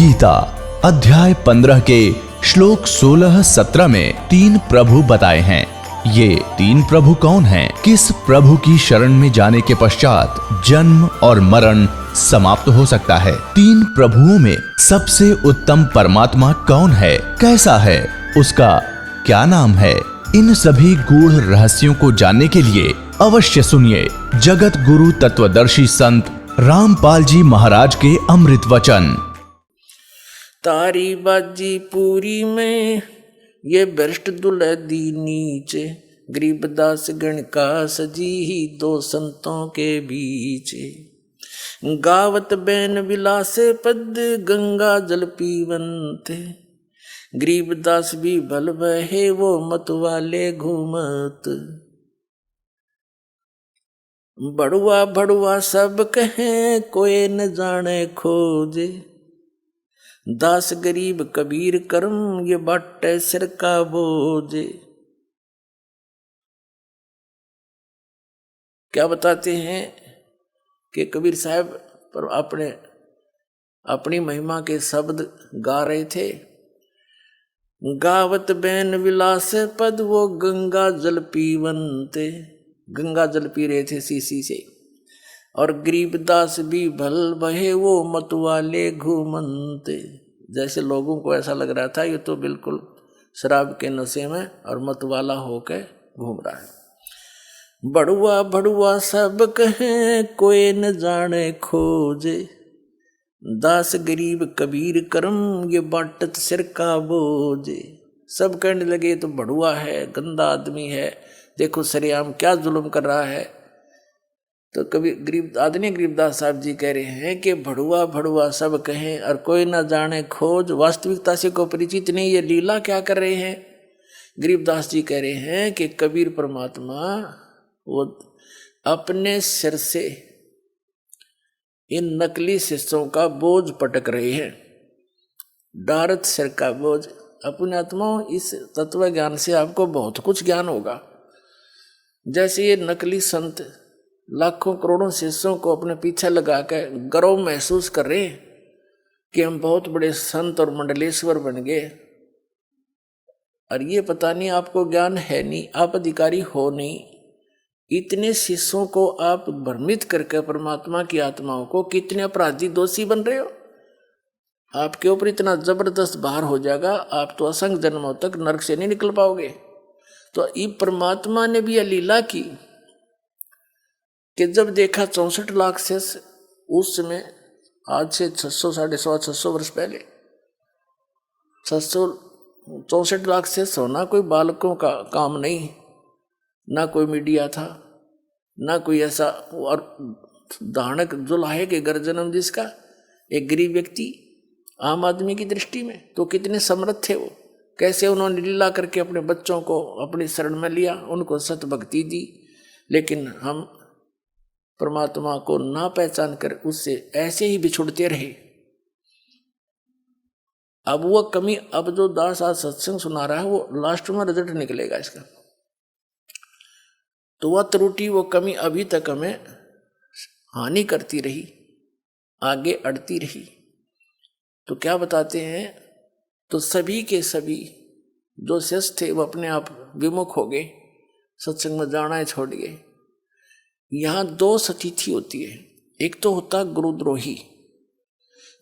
गीता अध्याय 15 के श्लोक 16-17 में 3 प्रभु बताए हैं। ये 3 प्रभु कौन हैं? किस प्रभु की शरण में जाने के पश्चात जन्म और मरण समाप्त हो सकता है? 3 प्रभुओं में सबसे उत्तम परमात्मा कौन है? कैसा है? उसका क्या नाम है? इन सभी गूढ़ रहस्यों को जानने के लिए अवश्य सुनिए जगत गुरु तत्वदर्शी संत रामपाल जी महाराज के अमृत वचन। तारी बाजी पूरी में ये भ्रष्ट दुलहदी नीचे, गरीबदास गण का सजी ही 2 संतों के बीच। गावत बैन विलासे पद गंगा जल पीवंते, गरीबदास भी भल बहे वो मत वाले घूमत। बड़ुआ बड़ुआ सब कहें कोई न जाने खोजे, दास गरीब कबीर कर्म ये बाटे सिर का बोझे। क्या बताते हैं कि कबीर साहब पर अपनी महिमा के शब्द गा रहे थे। गावत बैन विलास पद वो गंगा जल पीवंते, गंगा जल पी रहे थे सीसी से। और गरीबदास भी भल बहे वो मत वाले घूमंते, जैसे लोगों को ऐसा लग रहा था ये तो बिल्कुल शराब के नशे में और मत वाला होकर घूम रहा है। बड़ुआ बड़ुआ सब कहें कोई न जाने खोजे, दास गरीब कबीर कर्म ये बाटत सिर का बोझे। सब कहने लगे तो बड़ुआ है, गंदा आदमी है, देखो सरेआम क्या जुल्म कर रहा है। तो कभी आदरणीय गरीबदास साहब जी कह रहे हैं कि भड़ुआ भड़ुआ सब कहें और कोई ना जाने खोज, वास्तविकता से को परिचित नहीं, ये लीला क्या कर रहे हैं। गरीबदास जी कह रहे हैं कि कबीर परमात्मा वो अपने सिर से इन नकली शिष्यों का बोझ पटक रहे हैं, डारत सिर का बोझ। अपने आत्माओं, इस तत्व ज्ञान से आपको बहुत कुछ ज्ञान होगा। जैसे ये नकली संत लाखों करोड़ों शिष्यों को अपने पीछे लगा कर गर्व महसूस कर रहे हैं कि हम बहुत बड़े संत और मंडलेश्वर बन गए, और ये पता नहीं आपको ज्ञान है नहीं, आप अधिकारी हो नहीं। इतने शिष्यों को आप भ्रमित करके परमात्मा की आत्माओं को कितने अपराधी दोषी बन रहे हो। आपके ऊपर इतना जबरदस्त भार हो जाएगा, आप तो असंख्य जन्मों तक नरक से नहीं निकल पाओगे। तो ये परमात्मा ने भी यह लीला की कि जब देखा 64 लाख से उस समय, आज से 600 वर्ष पहले 64 लाख से होना कोई बालकों का काम नहीं, ना कोई मीडिया था, ना कोई ऐसा। और दानक जो लाहे के घर जन्म जिसका, एक गरीब व्यक्ति आम आदमी की दृष्टि में तो कितने समर्थ थे वो। कैसे उन्होंने लीला करके अपने बच्चों को अपनी शरण में लिया, उनको सत भक्ति दी। लेकिन हम परमात्मा को ना पहचान कर उससे ऐसे ही बिछुड़ते रहे। अब वो कमी, अब जो दास आज सत्संग सुना रहा है वो लास्ट में रिजल्ट निकलेगा इसका। तो वह त्रुटि, वो कमी अभी तक हमें हानि करती रही, आगे अड़ती रही। तो क्या बताते हैं, तो सभी के सभी जो शिष्य थे वो अपने आप विमुख हो गए, सत्संग में जाना छोड़ गए। यहाँ 2 अतिथि होती है। एक तो होता है गुरुद्रोही।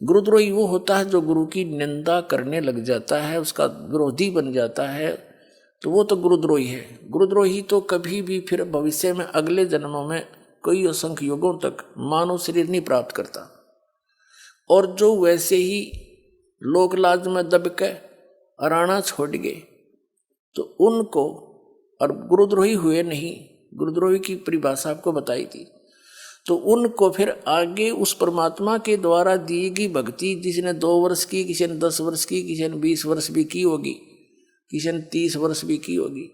गुरुद्रोही वो होता है जो गुरु की निंदा करने लग जाता है, उसका विरोधी बन जाता है, तो वो तो गुरुद्रोही है। गुरुद्रोही तो कभी भी फिर भविष्य में अगले जन्मों में कई असंख्य युगों तक मानव शरीर नहीं प्राप्त करता। और जो वैसे ही लोक लाज में दब के अराना छोड़ गए तो उनको, और गुरुद्रोही हुए नहीं, गुरुद्रोही की परिभाषा आपको बताई थी, तो उनको फिर आगे उस परमात्मा के द्वारा दी गई भक्ति, जिसने 2 वर्ष की, किसी ने 10 वर्ष की, किसी ने 20 वर्ष भी की होगी, किसी ने 30 वर्ष भी की होगी,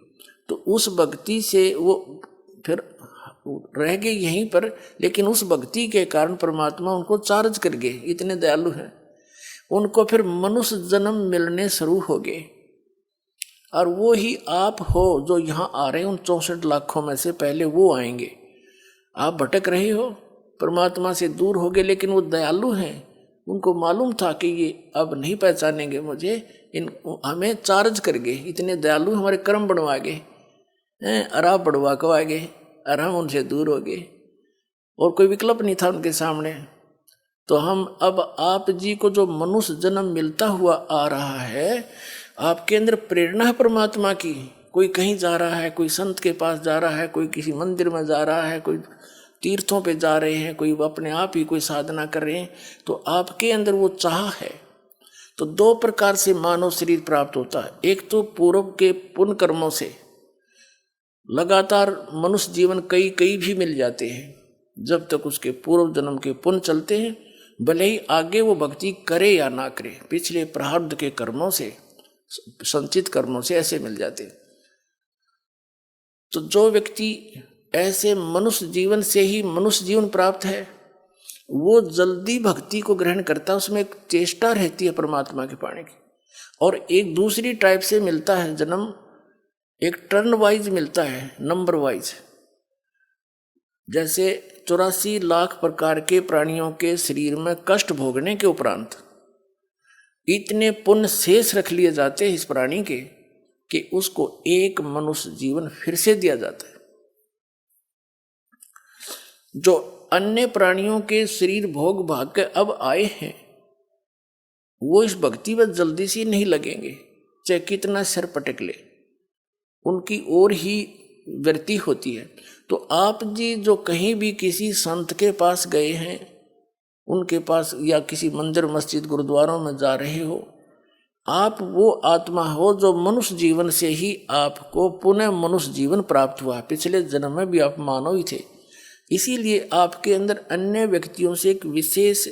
तो उस भक्ति से वो फिर रह गए यहीं पर। लेकिन उस भक्ति के कारण परमात्मा उनको चार्ज कर गए, इतने दयालु हैं। उनको फिर मनुष्य जन्म मिलने शुरू हो गए। और वो ही आप हो जो यहाँ आ रहे हैं, उन 64 लाखों में से पहले वो आएंगे। आप भटक रहे हो, परमात्मा से दूर हो गए, लेकिन वो दयालु हैं, उनको मालूम था कि ये अब नहीं पहचानेंगे मुझे, इन हमें चार्ज कर गए, इतने दयालु हमारे कर्म बनवा गए हैं, अराब बढ़वा को आ गए और हम उनसे दूर हो गए और कोई विकल्प नहीं था उनके सामने। तो हम अब आप जी को जो मनुष्य जन्म मिलता हुआ आ रहा है, आपके अंदर प्रेरणा है परमात्मा की। कोई कहीं जा रहा है, कोई संत के पास जा रहा है, कोई किसी मंदिर में जा रहा है, कोई तीर्थों पे जा रहे हैं, कोई अपने आप ही कोई साधना कर रहे हैं, तो आपके अंदर वो चाह है। तो दो प्रकार से मानव शरीर प्राप्त होता है। एक तो पूर्व के पुण्य कर्मों से लगातार मनुष्य जीवन कई कई भी मिल जाते हैं, जब तक उसके पूर्व जन्म के पुण्य चलते हैं, भले ही आगे वो भक्ति करे या ना करे, पिछले प्रारब्ध के कर्मों से, संचित कर्मों से ऐसे मिल जाते हैं। तो जो व्यक्ति ऐसे मनुष्य जीवन से ही मनुष्य जीवन प्राप्त है, वो जल्दी भक्ति को ग्रहण करता है, उसमें एक चेष्टा रहती है परमात्मा के पाने की। और एक दूसरी टाइप से मिलता है जन्म, एक टर्न वाइज मिलता है, नंबर वाइज। जैसे 84 लाख प्रकार के प्राणियों के शरीर में कष्ट भोगने के उपरांत इतने पुण्य शेष रख लिए जाते हैं इस प्राणी के कि उसको एक मनुष्य जीवन फिर से दिया जाता है। जो अन्य प्राणियों के शरीर भोग भाग के अब आए हैं, वो इस भक्ति में जल्दी से नहीं लगेंगे, चाहे कितना सिर पटक ले, उनकी ओर ही वृत्ति होती है। तो आप जी जो कहीं भी किसी संत के पास गए हैं, उनके पास या किसी मंदिर मस्जिद गुरुद्वारों में जा रहे हो, आप वो आत्मा हो जो मनुष्य जीवन से ही आपको पुनः मनुष्य जीवन प्राप्त हुआ। पिछले जन्म में भी आप मानव ही थे, इसीलिए आपके अंदर अन्य व्यक्तियों से एक विशेष,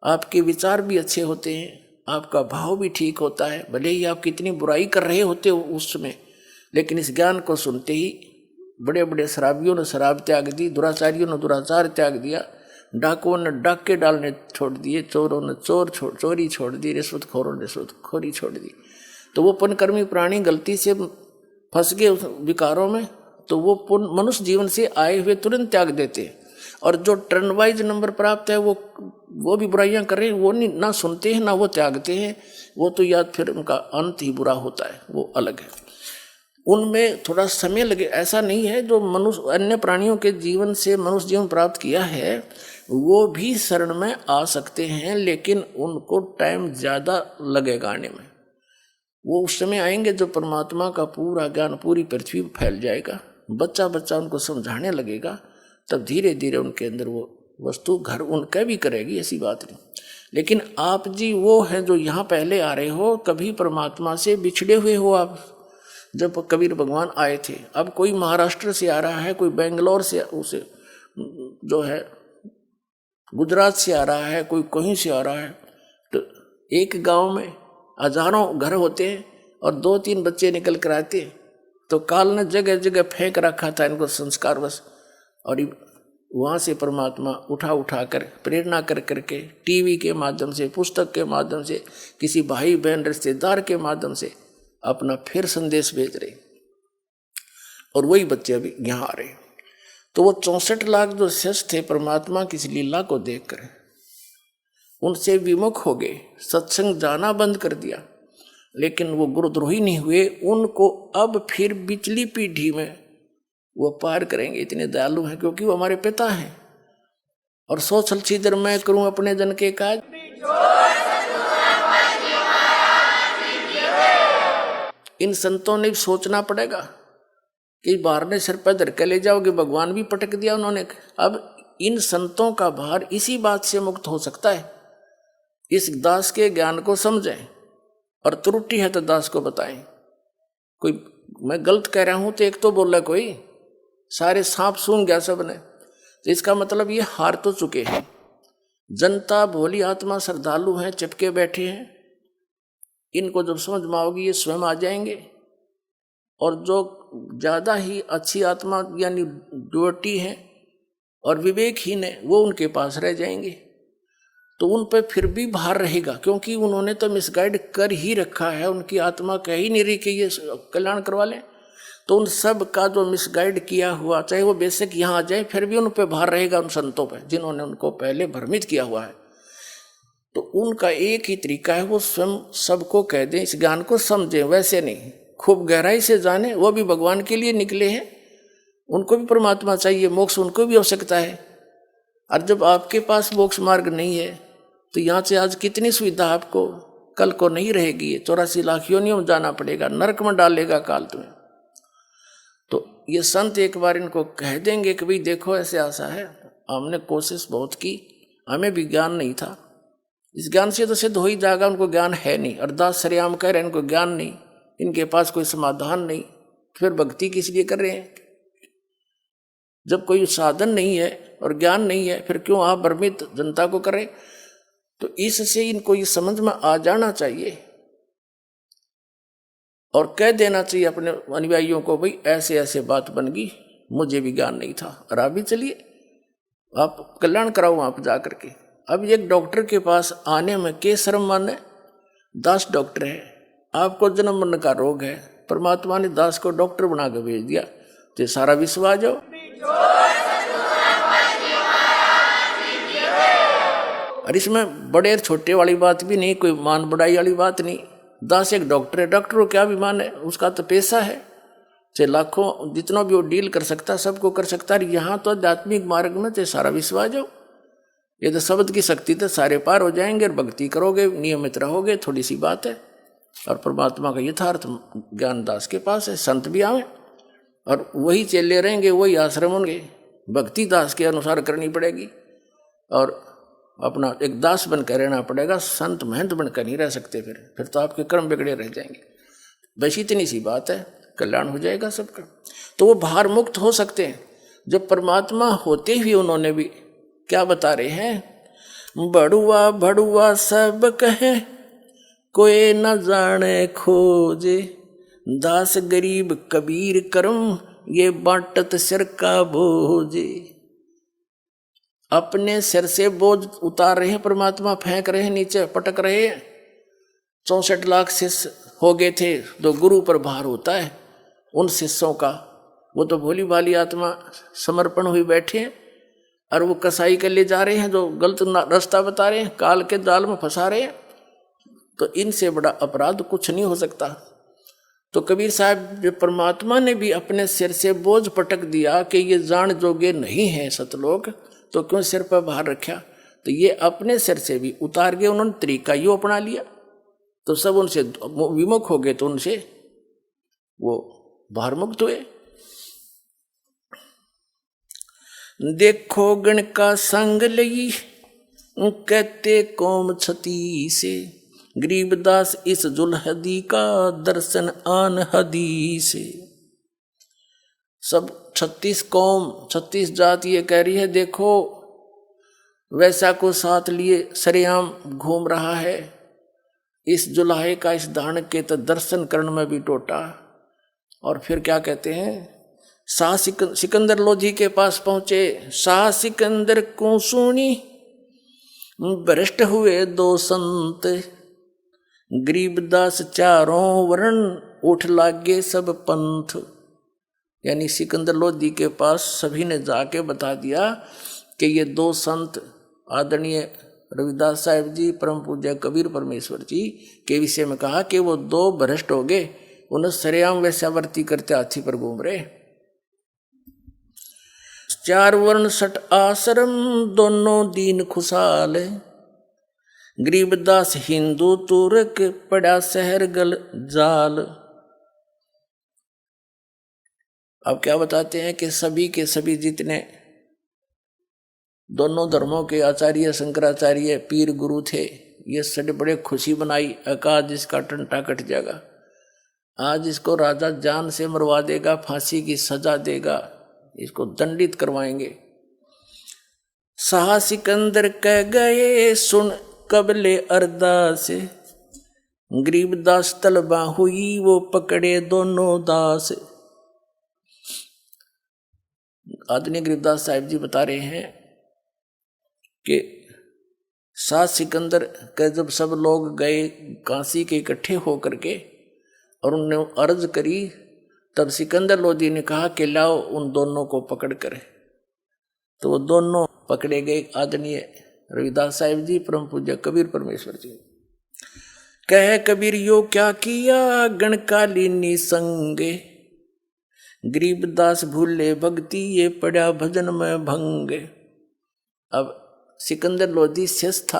आपके विचार भी अच्छे होते हैं, आपका भाव भी ठीक होता है। भले ही आप कितनी बुराई कर रहे होते हो उस समय, लेकिन इस ज्ञान को सुनते ही बड़े बड़े शराबियों ने शराब त्याग दी, दुराचारियों ने दुराचार त्याग दिया, डाकुओं ने डाके डालने छोड़ दिए, चोरों ने चोरी छोड़ दी, रिश्वतखोरों ने रिश्वतखोरी छोड़ दी। तो वो पुण्यकर्मी प्राणी गलती से फंस गए उस विकारों में, तो वो पुण्य मनुष्य जीवन से आए हुए तुरंत त्याग देते हैं। और जो टर्न वाइज नंबर प्राप्त है, वो भी बुराइयां कर रहे हैं, वो नहीं ना सुनते हैं ना वो त्यागते हैं, वो तो याद फिर उनका अंत ही बुरा होता है, वो अलग है। उनमें थोड़ा समय लगे, ऐसा नहीं है। जो मनुष्य अन्य प्राणियों के जीवन से मनुष्य जीवन प्राप्त किया है, वो भी शरण में आ सकते हैं, लेकिन उनको टाइम ज़्यादा लगेगा आने में। वो उस समय आएंगे जब परमात्मा का पूरा ज्ञान पूरी पृथ्वी पर फैल जाएगा, बच्चा बच्चा उनको समझाने लगेगा, तब धीरे धीरे उनके अंदर वो वस्तु घर उनका भी करेगी, ऐसी बात नहीं। लेकिन आप जी वो हैं जो यहाँ पहले आ रहे हो, कभी परमात्मा से बिछड़े हुए हो आप। जब कबीर भगवान आए थे, अब कोई महाराष्ट्र से आ रहा है, कोई बेंगलोर से, उसे जो है गुजरात से आ रहा है, कोई कहीं से आ रहा है, तो एक गांव में हजारों घर होते हैं और 2-3 बच्चे निकल कर आते हैं। तो काल ने जगह जगह फेंक रखा था इनको संस्कारवश, और वहाँ से परमात्मा उठा कर प्रेरणा कर करके टीवी के माध्यम से, पुस्तक के माध्यम से, किसी भाई बहन रिश्तेदार के माध्यम से अपना फिर संदेश भेज रहे, और वही बच्चे अभी यहाँ आ रहे। तो वो 64 लाख जो शिष्य थे, परमात्मा की इस लीला को देखकर उनसे विमुख हो गए, सत्संग जाना बंद कर दिया, लेकिन वो गुरुद्रोही नहीं हुए। उनको अब फिर पिछली पीढ़ी में वो पार करेंगे, इतने दयालु हैं, क्योंकि वो हमारे पिता हैं। और सो छल छिद्र मैं करूं अपने जन के काज, इन संतों ने सोचना पड़ेगा कि बाहर ने सिर पर धर के ले जाओगे, भगवान भी पटक दिया उन्होंने। अब इन संतों का भार इसी बात से मुक्त हो सकता है, इस दास के ज्ञान को समझें, और त्रुटि है तो दास को बताएं। कोई मैं गलत कह रहा हूं तो एक तो बोला, कोई सारे सांप सूंघ गया सबने, तो इसका मतलब ये हार तो चुके हैं। जनता भोली आत्मा श्रद्धालु हैं, चिपके बैठे हैं, इनको जब समझ में आओगी ये स्वयं आ जाएंगे। और जो ज़्यादा ही अच्छी आत्मा यानी ड्यूटी है और विवेकहीन है, वो उनके पास रह जाएंगे। तो उन पर फिर भी भार रहेगा, क्योंकि उन्होंने तो मिसगाइड कर ही रखा है, उनकी आत्मा कह ही नहीं रही कि ये कल्याण करवा लें। तो उन सब का जो मिसगाइड किया हुआ, चाहे वो बेशक यहाँ आ जाए, फिर भी उन पर भार रहेगा, उन संतों पर जिन्होंने उनको पहले भ्रमित किया हुआ है। तो उनका एक ही तरीका है, वो स्वयं सबको कह दें, इस ज्ञान को समझें, वैसे नहीं खूब गहराई से जाने। वो भी भगवान के लिए निकले हैं, उनको भी परमात्मा चाहिए, मोक्ष उनको भी आवश्यकता है। और जब आपके पास मोक्ष मार्ग नहीं है तो यहाँ से आज कितनी सुविधा आपको कल को नहीं रहेगी। 84 लाख योनियों में जाना पड़ेगा, नरक में डालेगा काल तुम्हें। तो ये संत एक बार इनको कह देंगे कि भाई देखो ऐसे आशा है, हमने कोशिश बहुत की, हमें भी ज्ञान नहीं था, इस ज्ञान से तो सिद्ध हो ही जाएगा, उनको ज्ञान है नहीं। अरदास सरेआम कह रहे हैं इनको ज्ञान नहीं, इनके पास कोई समाधान नहीं, फिर भक्ति किस लिए कर रहे हैं? जब कोई साधन नहीं है और ज्ञान नहीं है, फिर क्यों आप भ्रमित जनता को करें? तो इससे इनको ये समझ में आ जाना चाहिए और कह देना चाहिए अपने अनुयायियों को, भाई ऐसे ऐसे बात बन गई, मुझे भी ज्ञान नहीं था, और आप भी चलिए, आप कल्याण कराओ वहां पर जाकर के। अब एक डॉक्टर के पास आने में के शर्म माने? दास डॉक्टर है, आपको जन्म मरण का रोग है, परमात्मा ने दास को डॉक्टर बना के भेज दिया, तो सारा विश्व आ जाओ। और इसमें बड़े छोटे वाली बात भी नहीं, कोई मान बढ़ाई वाली बात नहीं। दास एक डॉक्टर है, डॉक्टर को क्या अभिमान है, उसका तो पैसा है, चाहे लाखों जितना भी वो डील कर सकता है, सबको कर सकता है। यहाँ तो आध्यात्मिक मार्ग में चाहे सारा विश्व आ जाओ, ये तो शब्द की शक्ति तो सारे पार हो जाएंगे, और भक्ति करोगे, नियमित रहोगे, थोड़ी सी बात है। और परमात्मा का यथार्थ ज्ञान दास के पास है, संत भी आवे और वही चेले रहेंगे, वही आश्रम होंगे, भक्ति दास के अनुसार करनी पड़ेगी और अपना एक दास बनकर रहना पड़ेगा, संत महंत बनकर नहीं रह सकते। फिर तो आपके कर्म बिगड़े रह जाएंगे। बस इतनी सी बात है, कल्याण हो जाएगा सबका। तो वो भार मुक्त हो सकते हैं। जब परमात्मा होते हुए उन्होंने भी क्या बता रहे हैं, बड़ुआ भड़ुआ सब कहे, कोई न जाने खोजे, दास गरीब कबीर करम, ये बाटत सिर का बोझे। अपने सिर से बोझ उतार रहे हैं परमात्मा, फेंक रहे हैं नीचे, पटक रहे हैं। 64 लाख शिष्य हो गए थे, तो गुरु पर भार होता है उन शिष्यों का, वो तो भोली भाली आत्मा समर्पण हुई बैठे हैं, और वो कसाई के लिए जा रहे हैं, जो गलत रास्ता बता रहे हैं, काल के जाल में फंसा रहे हैं। तो इनसे बड़ा अपराध कुछ नहीं हो सकता। तो कबीर साहब, जो परमात्मा ने भी अपने सिर से बोझ पटक दिया कि ये जान जोगे नहीं है सतलोक, तो क्यों सिर पर भार रखा? तो ये अपने सिर से भी उतार गए, उन्होंने तरीका यो अपना लिया, तो सब उनसे विमुख हो गए, तो उनसे वो भार मुक्त हुए। देखो गण का संग लई, कहते कौम छती से, गरीबदास इस जुलहदी का दर्शन आन हदी से। सब 36 कौम 36 जात ये कह रही है, देखो वैसा को साथ लिए सरेआम घूम रहा है, इस जुलाहे का इस दान के तो दर्शन करने में भी टोटा। और फिर क्या कहते हैं, शाह सिकंदर लोधी के पास पहुंचे, शाह सिकंदर को सुनी, भ्रष्ट हुए 2 संत, गरीबदास चारों वर्ण, उठ लागे सब पंथ। यानी सिकंदर लोधी के पास सभी ने जाके बता दिया कि ये 2 संत आदरणीय रविदास साहिब जी, परम पूज्य कबीर परमेश्वर जी के विषय में कहा कि वो 2 भ्रष्ट हो गए, उन्हें सरेआम वैश्यावर्ती करते हाथी पर घूम रहे। 4 वर्ण 60 आश्रम, दोनों दीन खुशहाल, गरीबदास हिंदू तुर्क, पड़ा शहर गल जाल। अब क्या बताते हैं कि सभी के सभी जितने दोनों धर्मों के आचार्य, शंकराचार्य, पीर गुरु थे, ये सड़े बड़े खुशी बनाई, अकाज इसका टंटा कट जाएगा, आज इसको राजा जान से मरवा देगा, फांसी की सजा देगा, इसको दंडित करवाएंगे। शाह सिकंदर कह गए सुन कबले अरदास, गरीबदास तलबा हुई वो पकड़े दोनों दास। आदरणीय गरीबदास साहिब जी बता रहे हैं कि शाह सिकंदर के जब सब लोग गए काशी के इकट्ठे होकर के और उन्होंने अर्ज करी, तब सिकंदर लोधी ने कहा कि लाओ उन दोनों को पकड़ कर। तो वो दोनों पकड़े गए, आदरणीय रविदास साहिब जी, परम पूज्य कबीर परमेश्वर जी। कह कबीर यो क्या किया गणकालीनी संगे, गरीबदास भूले भक्ति ये पड़ा भजन में भंगे। अब सिकंदर लोधी शेष था,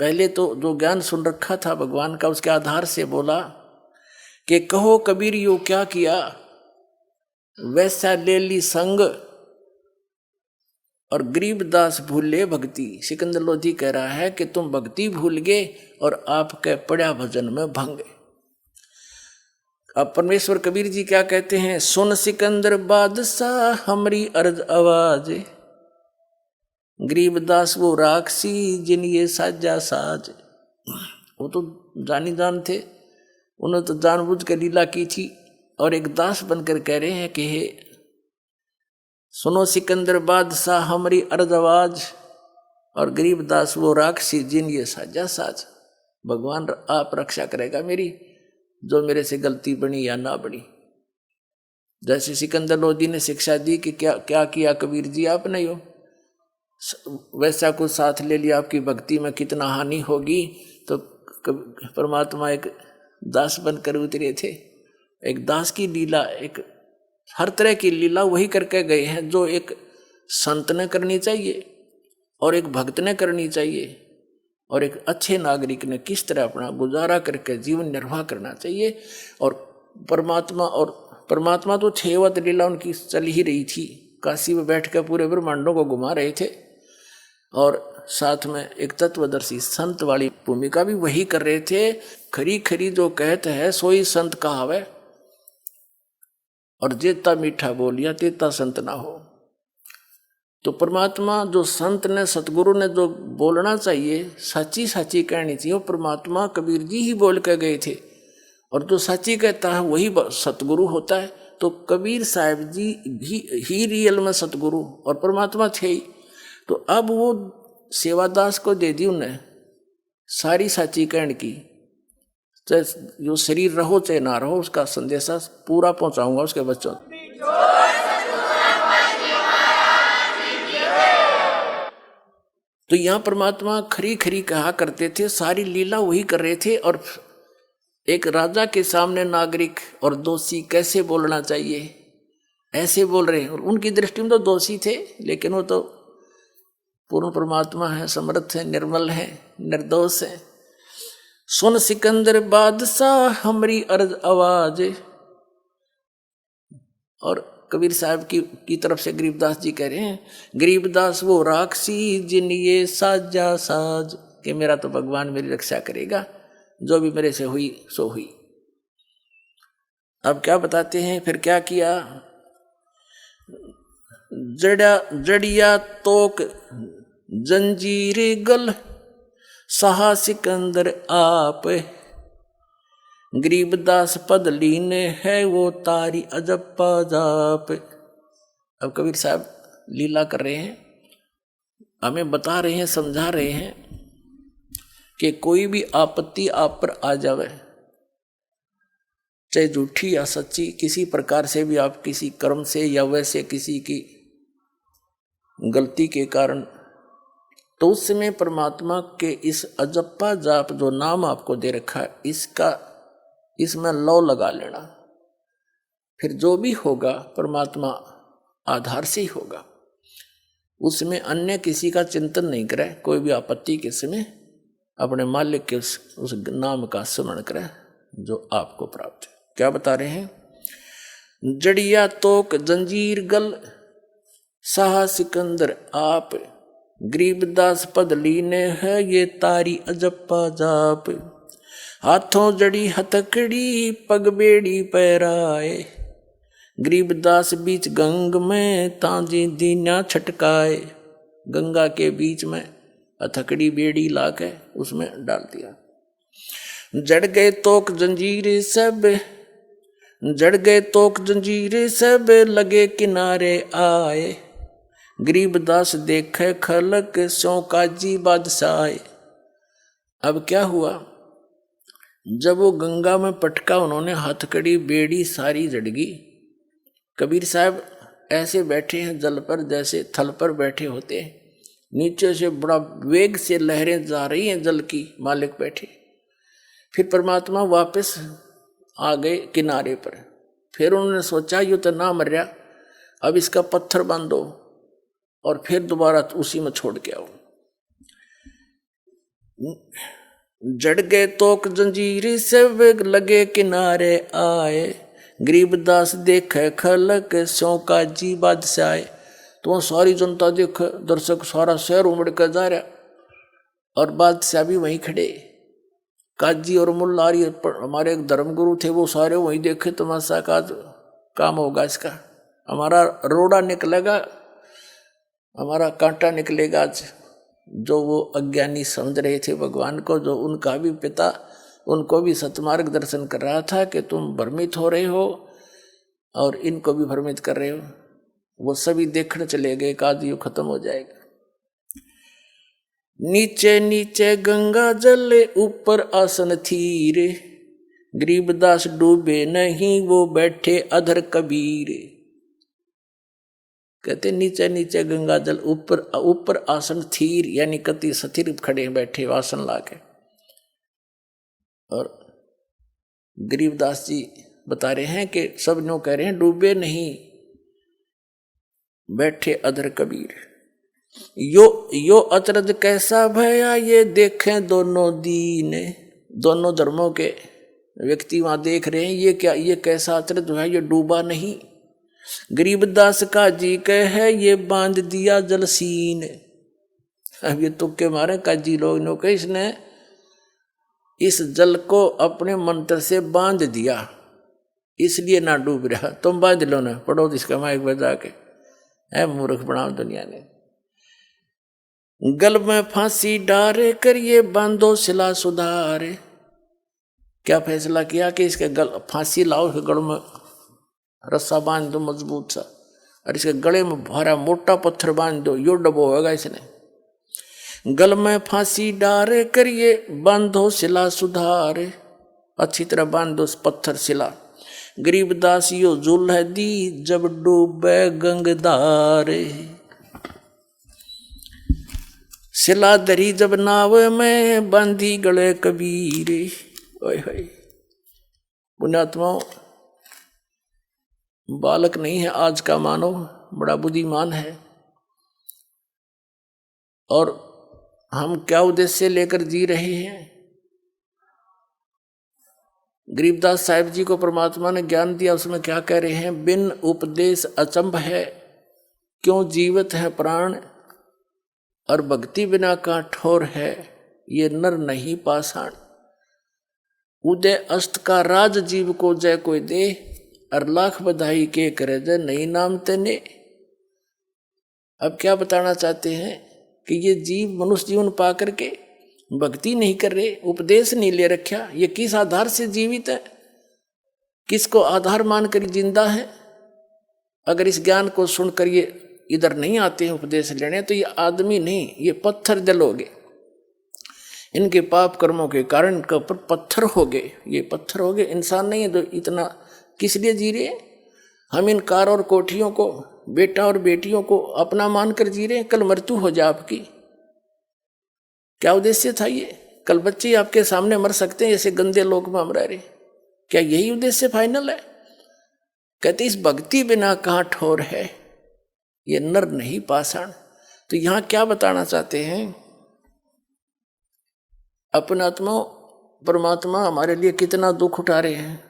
पहले तो जो ज्ञान सुन रखा था भगवान का, उसके आधार से बोला कि कहो कबीर यो क्या किया, वैसा ले ली संग और गरीबदास भूले भक्ति। सिकंदर लोधी कह रहा है कि तुम भक्ति भूल गए और आपके पड़ा भजन में भंगे। अब परमेश्वर कबीर जी क्या कहते हैं, सुन सिकंदर बादशाह हमारी अर्ज आवाज, गरीबदास वो राक्षसी जिन ये साजा साज। वो तो जानी जान थे, उन्होंने तो जानबूझ कर लीला की थी और एक दास बनकर कह रहे हैं कि हे सुनो सिकंदर बादशाह हमारी अर्ज आवाज, और गरीबदास वो राक्षसी जिन ये साजा साज। भगवान आप रक्षा करेगा मेरी, जो मेरे से गलती बनी या ना बनी। जैसे सिकंदर लोधी ने शिक्षा दी कि क्या क्या किया कबीर जी आपने, यो वैसा कुछ साथ ले लिया, आपकी भक्ति में कितना हानि होगी। तो परमात्मा एक दास बनकर उतरे थे। एक दास की लीला, एक हर तरह की लीला वही करके गए हैं जो एक संत ने करनी चाहिए और एक भक्त ने करनी चाहिए और एक अच्छे नागरिक ने किस तरह अपना गुजारा करके जीवन निर्वाह करना चाहिए। और परमात्मा तो 6 अवत लीला उनकी चल ही रही थी। काशी में बैठ कर पूरे ब्रह्मांडों को घुमा रहे थे और साथ में एक तत्वदर्शी संत वाली भूमिका भी वही कर रहे थे। खरी खरी जो कहते हैं सोई संत कहावे, और जेता मीठा बोलिया तेता संत ना हो। तो परमात्मा जो संत ने सतगुरु ने जो बोलना चाहिए, सच्ची सच्ची कहनी चाहिए, वो परमात्मा कबीर जी ही बोल के गए थे। और जो सच्ची कहता है वही सतगुरु होता है। तो कबीर साहब जी भी ही रियल में सतगुरु और परमात्मा थे ही। तो अब वो सेवादास को दे दी उन्हें सारी सच्ची कहने की, चाहे जो शरीर रहो चाहे ना रहो, उसका संदेशा पूरा पहुंचाऊंगा उसके बच्चों। तो यहाँ परमात्मा खरी खरी कहा करते थे, सारी लीला वही कर रहे थे। और एक राजा के सामने नागरिक और दोषी कैसे बोलना चाहिए, ऐसे बोल रहे हैं। और उनकी दृष्टि में तो दोषी थे, लेकिन वो तो पूर्ण परमात्मा है, समर्थ है, निर्मल है, निर्दोष है। सुन सिकंदर बादशाह हमारी अर्ज आवाज। और कबीर साहब की तरफ से गरीबदास जी कह रहे हैं, गरीबदास वो राक्षसी जिन ये साजा साज, कि मेरा तो भगवान मेरी रक्षा करेगा, जो भी मेरे से हुई सो हुई। अब क्या बताते हैं फिर क्या किया, जड़िया तोक जंजीर गल सहा सिकंदर आप, गरीबदास पद लीने है वो तारी अजप्पा जाप। अब कबीर साहब लीला कर रहे हैं, हमें बता रहे हैं, समझा रहे हैं कि कोई भी आपत्ति आप पर आ जावे, चाहे झूठी या सच्ची, किसी प्रकार से भी आप किसी कर्म से या वैसे किसी की गलती के कारण, तो उस समय परमात्मा के इस अजप्पा जाप जो नाम आपको दे रखा है, इसमें लौ लगा लेना। फिर जो भी होगा परमात्मा आधार से ही होगा, उसमें अन्य किसी का चिंतन नहीं करे। कोई भी आपत्ति के समय अपने मालिक के उस नाम का स्मरण करे जो आपको प्राप्त है। क्या बता रहे हैं, जड़िया तोक जंजीर गल साहा सिकंदर आप, गरीबदास पद लीने है ये तारी अजप्पा जाप, हाथों जड़ी हथकड़ी पग बेड़ी पैराए, गरीबदास बीच गंग में तांजी दीना छटकाए। गंगा के बीच में हथकड़ी बेड़ी लाके उसमें डाल दिया। जड़ गए तोक जंजीर सब, जड़ गए तोक जंजीर सब, लगे किनारे आए, गरीबदास देखे खलक स्यों काजी बादशाह। अब क्या हुआ, जब वो गंगा में पटका, उन्होंने हथकड़ी बेड़ी सारी जड़गी। कबीर साहब ऐसे बैठे हैं जल पर, जैसे थल पर बैठे होते हैं, नीचे से बड़ा वेग से लहरें जा रही हैं जल की, मालिक बैठे। फिर परमात्मा वापस आ गए किनारे पर। फिर उन्होंने सोचा ये तो ना मर रहा, अब इसका पत्थर बांधो और फिर दोबारा उसी में छोड़ के आओ। जड़ गए तोक जंजीरी से वेग लगे किनारे आए, गरीबदास देखे खलक सौ काजी बादशाह। तो वहाँ सारी जनता देखे, दर्शक सारा शहर उमड़ कर जा रहा, और बादशाह भी वहीं खड़े। काजी और मुल्लारी हमारे एक धर्मगुरु थे, वो सारे वहीं देखे तमाशा का काम होगा इसका, हमारा रोड़ा निकलेगा, हमारा कांटा निकलेगा आज। जो वो अज्ञानी समझ रहे थे भगवान को, जो उनका भी पिता उनको भी सतमार्ग दर्शन कर रहा था कि तुम भ्रमित हो रहे हो और इनको भी भ्रमित कर रहे हो, वो सभी देखने चले गए, काज यू खत्म हो जाएगा। नीचे नीचे गंगा जल ऊपर आसन थी रे, गरीबदास डूबे नहीं वो बैठे अधर कबीर। कहते नीचे नीचे गंगा जल ऊपर ऊपर आसन थीर, यानी कति स्थिर खड़े बैठे आसन लाके। और गरीबदास जी बता रहे हैं कि सब नो कह रहे हैं डूबे नहीं बैठे अधर कबीर। यो अचरज कैसा भया ये देखें दोनों दीन, दोनों धर्मों के व्यक्ति वहां देख रहे हैं, ये क्या, ये कैसा अचरज है, ये डूबा नहीं। गरीबदास का जी कहे ये बांध दिया जलसीन। अब ये तुक्के मारे काजी लोग ने कहे इसने इस जल को अपने मंत्र से बांध दिया, इसलिए ना डूब रहा। तुम बांध लो ना, पढ़ो इसका माइक बजा के, है मूर्ख बनाओ दुनिया ने। गल में फांसी डारे करिए बांधो सिला सुधारे। क्या फैसला किया कि इसके गल फांसी लाओ, इसके गल में रस्सा बांध दो मजबूत सा, और इसके गले में भारा मोटा पत्थर बांध दो, यो डबो होगा इसने। गल में फांसी डारे करिए बांधो सिला सुधारे, अच्छी तरह बांध दो पत्थर सिला। गरीबदास यो जुल्ह दी जब डूबे गंगदारे, सिला दरी जब नाव में बांधी गले कबीरे। ओए होए पुण्यात्माओं, बालक नहीं है आज का मानव, बड़ा बुद्धिमान है। और हम क्या उद्देश्य लेकर जी रहे हैं। गरीबदास साहिब जी को परमात्मा ने ज्ञान दिया, उसमें क्या कह रहे हैं, बिन उपदेश अचंभ है क्यों जीवित है प्राण, और भक्ति बिना का ठोर है ये नर नहीं पाषाण। उदय अस्त का राज जीव को जय कोई दे, और लाख बधाई के करे जय नहीं नाम तेने। अब क्या बताना चाहते हैं कि ये जीव मनुष्य जीवन पा करके भक्ति नहीं कर रहे, उपदेश नहीं ले रखा, ये किस आधार से जीवित है, किसको आधार मानकर जिंदा है। अगर इस ज्ञान को सुनकर ये इधर नहीं आते हैं उपदेश लेने, तो ये आदमी नहीं, ये पत्थर जल हो गए। इनके पाप कर्मों के कारण इनके ऊपर पत्थर हो गए, ये पत्थर हो गए, इंसान नहीं है। तो इतना किस लिए जी रहे? हम इन कार और कोठियों को, बेटा और बेटियों को अपना मानकर जी रहे हैं। कल मृत्यु हो जाए आपकी, क्या उद्देश्य था ये? कल बच्चे आपके सामने मर सकते हैं, ऐसे गंदे लोग में हम रह रहे, क्या यही उद्देश्य फाइनल है? कहते इस भक्ति बिना कहाँ ठोर है, ये नर नहीं पाषाण। तो यहां क्या बताना चाहते हैं? अपना आत्मा परमात्मा हमारे लिए कितना दुख उठा रहे हैं।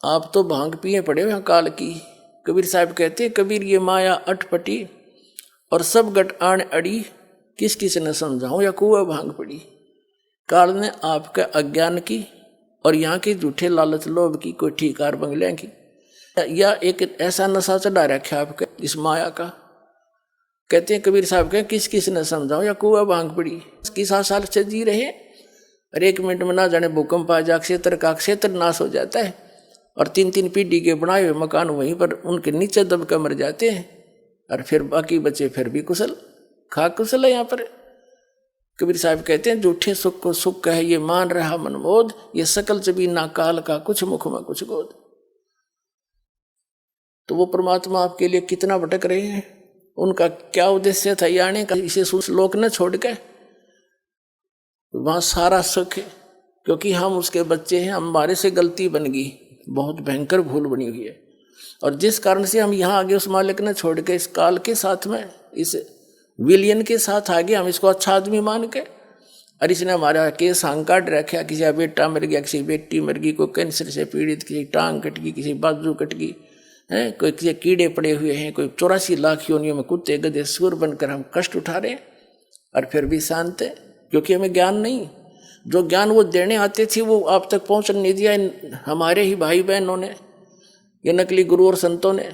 आप तो भांग पिए पड़े हुए काल की। कबीर साहब कहते हैं, कबीर ये माया अटपटी और सब गट आण अड़ी, किस किस ने समझाऊं या कुआ भांग पड़ी। काल ने आपका अज्ञान की और यहाँ की झूठे लालच लोभ की, कोई ठीकार बंगले की, या एक ऐसा नशा चढ़ा रखा आपका इस माया का। कहते हैं कबीर साहब कहें, किस किस ने समझाओ या कुआ भांग पड़ी। किस साल से जी रहे, और 1 मिनट में ना जाने भूकंप आ जा, क्षेत्र का क्षेत्र नाश हो जाता है, और 3-3 पीढ़ी के बनाए हुए मकान वहीं पर उनके नीचे दबकर मर जाते हैं, और फिर बाकी बचे फिर भी कुशल खा कुशल है। यहाँ पर कबीर साहब कहते हैं, झूठे सुख को सुख है ये मान रहा मनमोद, ये सकल जबी ना काल का कुछ मुख में कुछ गोद। तो वो परमात्मा आपके लिए कितना भटक रहे हैं, उनका क्या उद्देश्य था आने का इसे लोक न छोड़ के? वहाँ सारा सुख है, क्योंकि हम उसके बच्चे हैं, हमारे से गलती बन गई, बहुत भयंकर भूल बनी हुई है। और जिस कारण से हम यहाँ आगे उस मालिक ने छोड़ के इस काल के साथ में, इस विलियन के साथ आगे, हम इसको अच्छा आदमी मान के, और इसने हमारा केस हांग काट रखा, किसी का बेटा मर गया, किसी बेटी मर गई, कोई कैंसर से पीड़ित, किसी टांग कट गई, किसी बाजू कट गई है, कोई किसी कीड़े पड़े हुए हैं, कोई 84 लाख योनियों में कुत्ते गधे सुअर बनकर हम कष्ट उठा रहे हैं, और फिर भी शांत है, क्योंकि हमें ज्ञान नहीं। जो ज्ञान वो देने आते थे वो आप तक पहुँचने नहीं दिया हमारे ही भाई बहनों ने, ये नकली गुरु और संतों ने,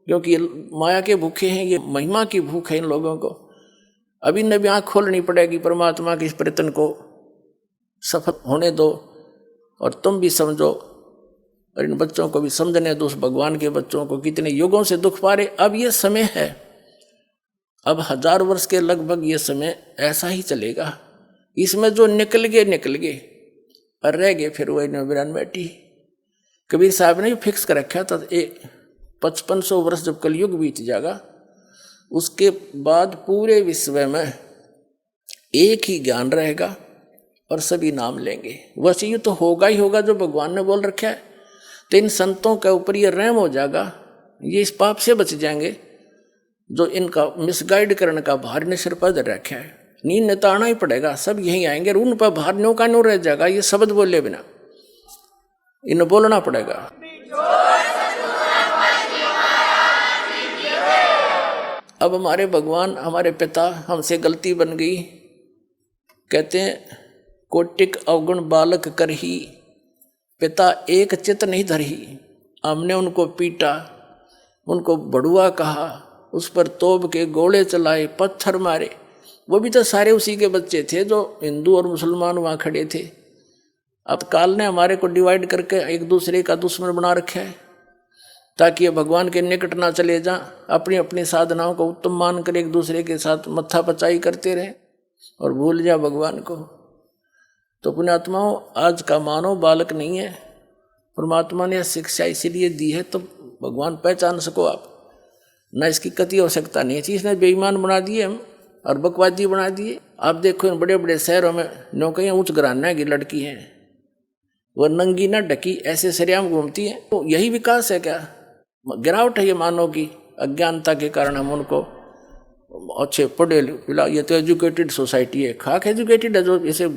क्योंकि ये माया के भूखे हैं, ये महिमा की भूख है इन लोगों को। अभी न भी आँख खोलनी पड़ेगी, परमात्मा के इस प्रयत्न को सफल होने दो, और तुम भी समझो, और इन बच्चों को भी समझने दो, उस भगवान के बच्चों को कितने युगों से दुख पा रहे। अब ये समय है, अब 1000 वर्ष के लगभग ये समय ऐसा ही चलेगा। इसमें जो निकल गए और रह गए फिर वही नबीरान बैठी। कबीर साहब ने फिक्स कर रखा था 5500 वर्ष जब कलयुग बीत जाएगा, उसके बाद पूरे विश्व में एक ही ज्ञान रहेगा और सभी नाम लेंगे। वैसे ये तो होगा ही होगा जो भगवान ने बोल रखा है। तो इन संतों के ऊपर ये रहम हो जाएगा, ये इस पाप से बच जाएंगे जो इनका मिसगाइड करने का भार ने सिर पर धर रखा है। नींद ने तो आना ही पड़ेगा, सब यहीं आएंगे, उन पर भार न्यों का न्यों रह जाएगा। ये शब्द बोले बिना इन्हें बोलना पड़ेगा। अब हमारे भगवान, हमारे पिता, हमसे गलती बन गई, कहते हैं कोटिक अवगुण बालक करही, पिता एक चित नहीं धरही। हमने उनको पीटा, उनको बड़ुआ कहा, उस पर तोप के गोले चलाए, पत्थर मारे। वो भी तो सारे उसी के बच्चे थे जो हिंदू और मुसलमान वहाँ खड़े थे। अब काल ने हमारे को डिवाइड करके एक दूसरे का दुश्मन बना रखा है, ताकि ये भगवान के निकट ना चले जा, अपनी अपनी साधनाओं को उत्तम मान कर एक दूसरे के साथ मत्था पचाई करते रहे और भूल जा भगवान को। तो पुण्यात्माओं, आज का मानव बालक नहीं है, परमात्मा ने शिक्षा इसीलिए दी है तो भगवान पहचान सको आप, ना इसकी कति आवश्यकता नहीं है। चीज़ ने बेईमान बना दिए हम और बकवादी बना दिए। आप देखो इन बड़े बड़े शहरों में नौकरियाँ उच्च घराना की लड़की हैं, वह नंगी न ढकी ऐसे सरेआम घूमती हैं। तो यही विकास है क्या? गिरावट है ये मानव की अज्ञानता के कारण। हम उनको अच्छे पढ़े लिखा, ये तो एजुकेटेड सोसाइटी है, खाक एजुकेटेड है, जो इसे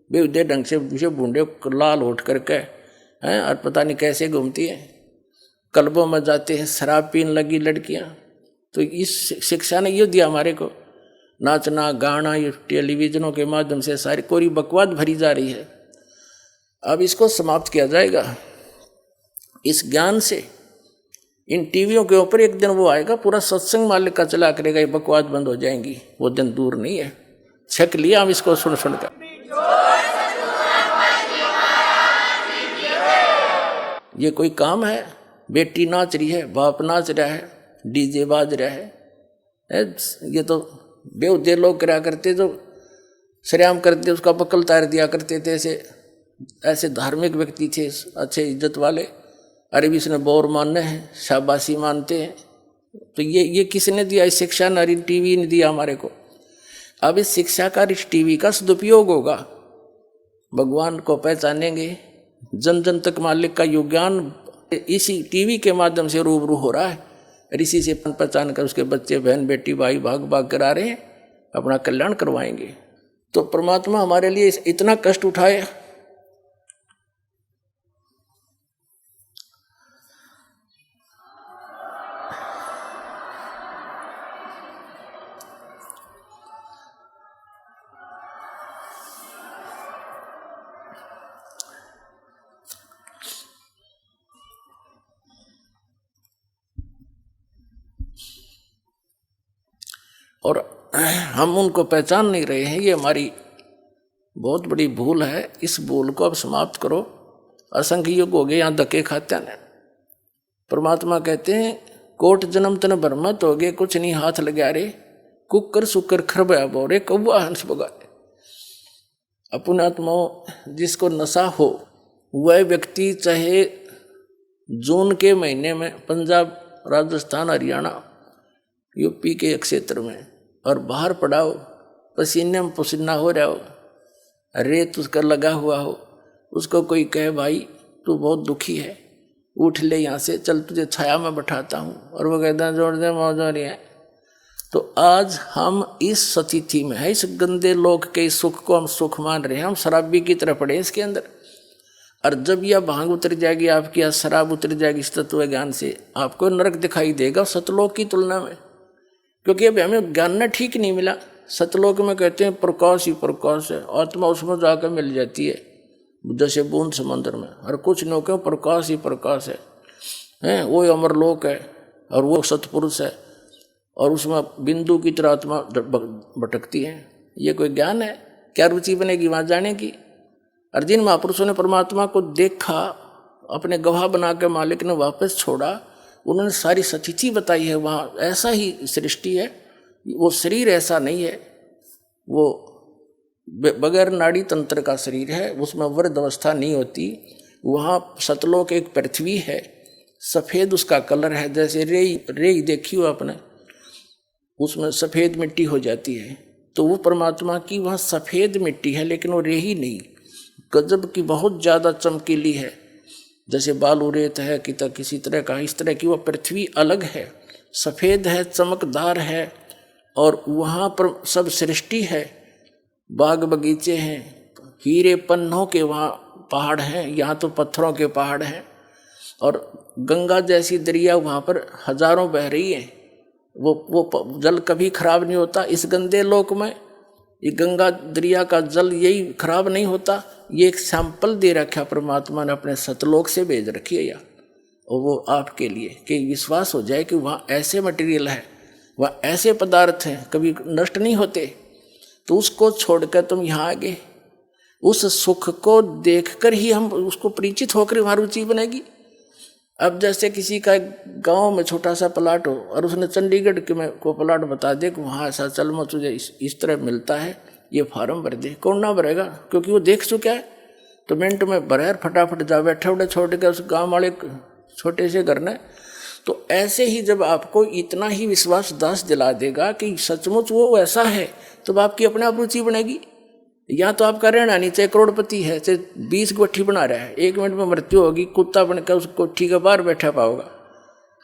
बेहुदे ढंग से बूढ़े लाल होठ करके हैं और पता नहीं कैसे घूमती हैं। क्लबों में जाते हैं, शराब पीने लगी लड़कियां। तो इस शिक्षा ने ये दिया हमारे को, नाचना गाना ये टेलीविजनों के माध्यम से सारी कोरी बकवाद भरी जा रही है। अब इसको समाप्त किया जाएगा इस ज्ञान से। इन टीवियों के ऊपर एक दिन वो आएगा, पूरा सत्संग मालिक का चला करेगा, ये बकवाद बंद हो जाएंगी। वो दिन दूर नहीं है, छक लिया हम इसको सुन सुनकर। ये कोई काम है? बेटी नाच रही है, बाप नाच रहा है, डीजे बाज रहा है। ये तो बेहुदे लोग करा करते, जो सरेआम करते उसका बकल तार दिया करते थे। ऐसे धार्मिक व्यक्ति थे, अच्छे इज्जत वाले। अरे भी इसने बोर मानने हैं, शाबाशी मानते हैं। तो ये किसने दिया? इस शिक्षा ने, टीवी ने दिया हमारे को। अब इस शिक्षा का, इस टीवी का सदुपयोग होगा, भगवान को पहचानेंगे, जन जन तक मालिक का योगदान इसी टीवी के माध्यम से रूबरू हो रहा है। ऋषि से पहचान कर उसके बच्चे, बहन, बेटी, भाई भाग भाग कर आ रहे हैं, अपना कल्याण करवाएंगे। तो परमात्मा हमारे लिए इतना कष्ट उठाए। और हम उनको पहचान नहीं रहे हैं, ये हमारी बहुत बड़ी भूल है। इस भूल को अब समाप्त करो। असंख्य युग हो गए यहाँ धक्के खाते हैं। परमात्मा कहते हैं कोट जन्म तन भरमत हो गए, कुछ नहीं हाथ लगा रे, कुकर सुकर खरबया बोरे, कौआ हंस बगारे। पुण्यात्माओं, जिसको नशा हो वह व्यक्ति चाहे जून के महीने में पंजाब, राजस्थान, हरियाणा यूपी के क्षेत्र में, और बाहर पड़ा हो, पसीने में पसीना हो रहा हो, रेत उसका लगा हुआ हो, उसको कोई कहे भाई तू बहुत दुखी है, उठ ले यहाँ से, चल तुझे छाया में बैठाता हूँ, और वो कहता है जोड़ दे मौज हो रही है। तो आज हम इस स्थिति में है, इस गंदे लोक के सुख को हम सुख मान रहे हैं, हम शराबी की तरह पड़े इसके अंदर। और जब यह भांग उतर जाएगी आपकी, या शराब उतर जाएगी इस तत्व ज्ञान से, आपको नरक दिखाई देगा सतलोक की तुलना में, क्योंकि अभी हमें ज्ञान ठीक नहीं मिला। सतलोक में कहते हैं प्रकाश ही प्रकाश है, आत्मा उसमें जाकर मिल जाती है जैसे बूंद समुद्र में, और कुछ लोग के प्रकाश ही प्रकाश है, वो अमरलोक है और वो सतपुरुष है, और उसमें बिंदु की तरह आत्मा भटकती है। ये कोई ज्ञान है? क्या रुचि बनेगी वहाँ जाने की? और जिन महापुरुषों ने परमात्मा को देखा, अपने गवाह बना के मालिक ने वापस छोड़ा, उन्होंने सारी सच्ची बताई है। वहाँ ऐसा ही सृष्टि है, वो शरीर ऐसा नहीं है, वो बगैर नाड़ी तंत्र का शरीर है, उसमें वृद्ध अवस्था नहीं होती। वहाँ सतलोक एक पृथ्वी है, सफ़ेद उसका कलर है, जैसे रेई देखी हो आपने, उसमें सफ़ेद मिट्टी हो जाती है, तो वो परमात्मा की वहाँ सफ़ेद मिट्टी है, लेकिन वो रेही नहीं, गजब की बहुत ज़्यादा चमकीली है, जैसे बालू रेत है कि किसी तरह का, इस तरह की वो पृथ्वी अलग है, सफ़ेद है, चमकदार है, और वहाँ पर सब सृष्टि है, बाग बगीचे हैं, हीरे पन्नों के वहाँ पहाड़ हैं, यहाँ तो पत्थरों के पहाड़ हैं, और गंगा जैसी दरिया वहाँ पर हजारों बह रही है, वो जल कभी खराब नहीं होता। इस गंदे लोक में ये गंगा दरिया का जल यही खराब नहीं होता। ये एक सैंपल दे रखा परमात्मा ने, अपने सतलोक से भेज रखी है, और वो आपके लिए कि विश्वास हो जाए कि वहाँ ऐसे मटेरियल है, वहाँ ऐसे पदार्थ हैं, कभी नष्ट नहीं होते। तो उसको छोड़कर तुम यहाँ आ गए, उस सुख को देखकर ही हम उसको परिचित होकर वहाँ रुचि बनेगी। अब जैसे किसी का गांव में छोटा सा प्लाट हो, और उसने चंडीगढ़ के में को प्लाट बता दे कि वहाँ ऐसा चल मैं तुझे इस तरह मिलता है, ये फार्म भर दे, कौन ना भरेगा? क्योंकि वो देख चुका है। तो मिनट में भरे, फटाफट जा बैठे उठे छोड़ के उस गाँव वाले छोटे से घर ने। तो ऐसे ही जब आपको इतना ही विश्वास दास दिला देगा कि सचमुच वो ऐसा है, तो आपकी अपने आप रुचि बनेगी। या तो आपका रहना नहीं, चाहे करोड़पति है, चाहे 20 कोठी बना रहा है, 1 मिनट में मृत्यु होगी, कुत्ता बनकर उस कोठी के बाहर बैठा पाओगा।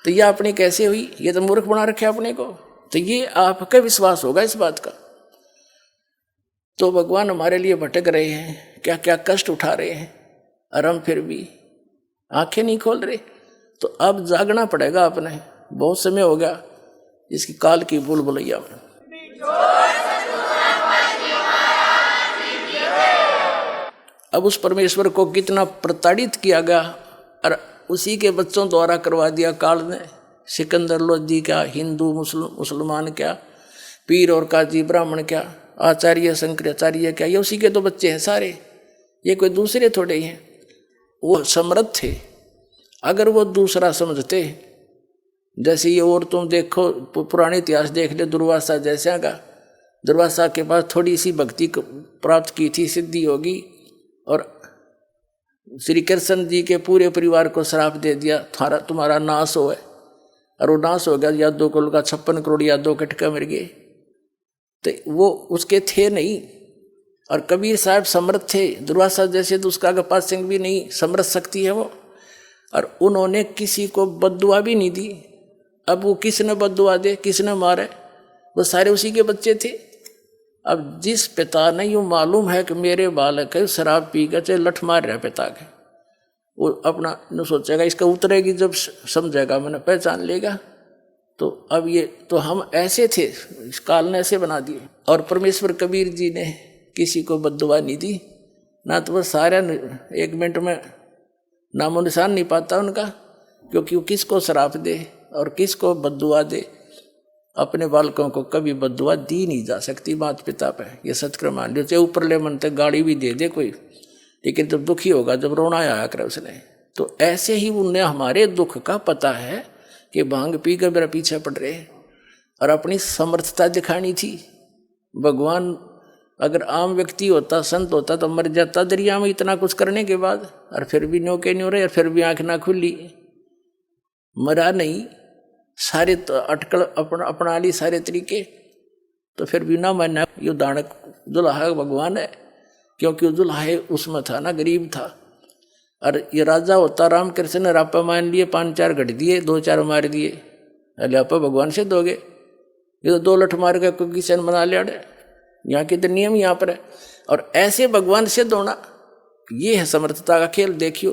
तो ये अपनी कैसे हुई? ये तो मूर्ख बना रखे अपने को। तो ये आपका विश्वास होगा इस बात का। तो भगवान हमारे लिए भटक रहे हैं, क्या क्या कष्ट उठा रहे हैं, और हम फिर भी आंखें नहीं खोल रहे। तो अब जागना पड़ेगा अपने, बहुत समय हो गया इसकी काल की भूल भुलैया में। अब उस परमेश्वर को कितना प्रताड़ित किया गया, और उसी के बच्चों द्वारा करवा दिया काल ने। सिकंदर लोधी क्या, हिंदू मुसलमान क्या, पीर और काजी ब्राह्मण क्या, आचार्य शंकराचार्य क्या, ये उसी के तो बच्चे हैं सारे, ये कोई दूसरे थोड़े ही हैं। वो समर्थ थे। अगर वो दूसरा समझते, जैसे ये, और तुम देखो पुराने इतिहास देख ले, दुर्वासा जैसा का, दुर्वासा के पास थोड़ी सी भक्ति प्राप्त की थी, सिद्धि होगी, और श्री कृष्ण जी के पूरे परिवार को श्राप दे दिया, तुम्हारा नाश हो है, और वो नाश हो गया। यादव कुल का 56 करोड़ यादव कटका मर गए। तो वो उसके थे नहीं। और कबीर साहब समर्थ थे, दुर्वासा जैसे तो उसका पास सिंह भी नहीं, समर्थ शक्ति है वो, और उन्होंने किसी को बद्दुआ भी नहीं दी। अब वो किसने बद्दुआ दे, किसने मारे? वो सारे उसी के बच्चे थे। अब जिस पिता ने यूँ मालूम है कि मेरे बालक है शराब पी कर, चाहे लठ मार रहा है पिता के, वो अपना न सोचेगा, इसका उतरेगी जब समझेगा, मैंने पहचान लेगा। तो अब ये तो हम ऐसे थे, इस काल ने ऐसे बना दिए। और परमेश्वर कबीर जी ने किसी को बद्दुआ नहीं दी, ना तो वह सारा 1 मिनट में नामो निशान नहीं पाता उनका, क्योंकि वो किसको श्राप दे और किसको बद्दुआ दे। अपने बालकों को कभी बद्दुआ दी नहीं जा सकती माता पिता पे, ये सत्क्रम मान लो। चाहे ऊपर ले मन तक गाड़ी भी दे दे कोई, लेकिन जब दुखी होगा, जब रोना आया करे उसने, तो ऐसे ही उन्हें हमारे दुख का पता है कि भांग पी कर मेरा पीछे पड़ रहे हैं, और अपनी समर्थता दिखानी थी। भगवान अगर आम व्यक्ति होता, संत होता, तो मर जाता दरिया में इतना कुछ करने के बाद, और फिर भी न्यों के न्यों रहे, और फिर भी आंख ना खुली, मरा नहीं। सारे तो अटकल अपना ली सारे तरीके, तो फिर भी ना मानना ये दानक दुल्हा भगवान है, क्योंकि दुल्हा उसमें था ना, गरीब था। और ये राजा होता रामकृष्ण ने रापा मान लिए, 5-4 घट दिए, 2-4 मार दिए, अरे आप भगवान से दोगे? ये तो 2 लठ मार के कोई किसान बना लिया। यहाँ के तो नियम यहाँ पर है। और ऐसे भगवान से दोना, ये है समर्थता का खेल। देखियो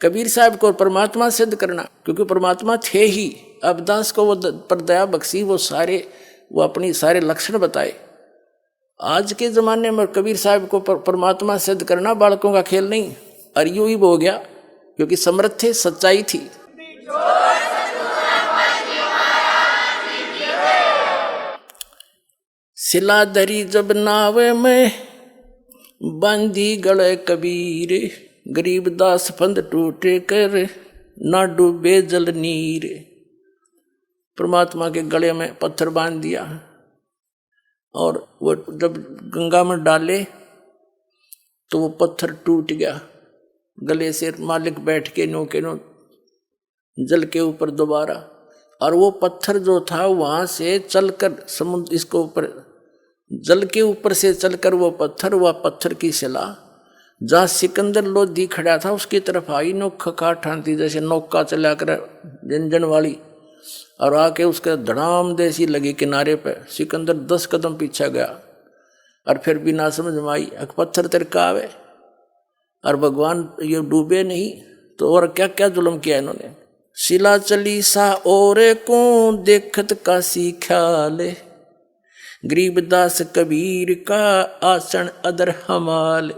कबीर साहब को परमात्मा सिद्ध करना, क्योंकि परमात्मा थे ही। अबदास को वो पर दया बख्शी, वो अपनी सारे लक्षण बताए। आज के जमाने में कबीर साहब को परमात्मा सिद्ध करना बालकों का खेल नहीं, और यूं ही हो गया, क्योंकि समर्थ थे, सच्चाई थी। सिला धरी जब नावे में, बांधी गले कबीर, गरीबदास फंद टूटे कर, ना डूबे जल नीर। परमात्मा के गले में पत्थर बांध दिया, और वो जब गंगा में डाले तो वो पत्थर टूट गया गले से। मालिक बैठ के नो जल के ऊपर दोबारा, और वो पत्थर जो था वहां से चलकर समुद्र, इसको ऊपर जल के ऊपर से चलकर वो पत्थर की शिला जहाँ सिकंदर लोधी खड़ा था उसकी तरफ आई, नोक खा ठानती जैसे नौका चला कर जंजन वाली, और आके उसके धड़ाम देसी लगी किनारे पे। सिकंदर 10 कदम पीछे गया, और फिर भी ना समझ में आई, पत्थर तिरका आवे, और भगवान ये डूबे नहीं तो और क्या क्या जुल्म किया इन्होंने। शिला चली सा ओरे को देखत काशी ख्याल, गरीबदास कबीर का आसन अदर हमाल।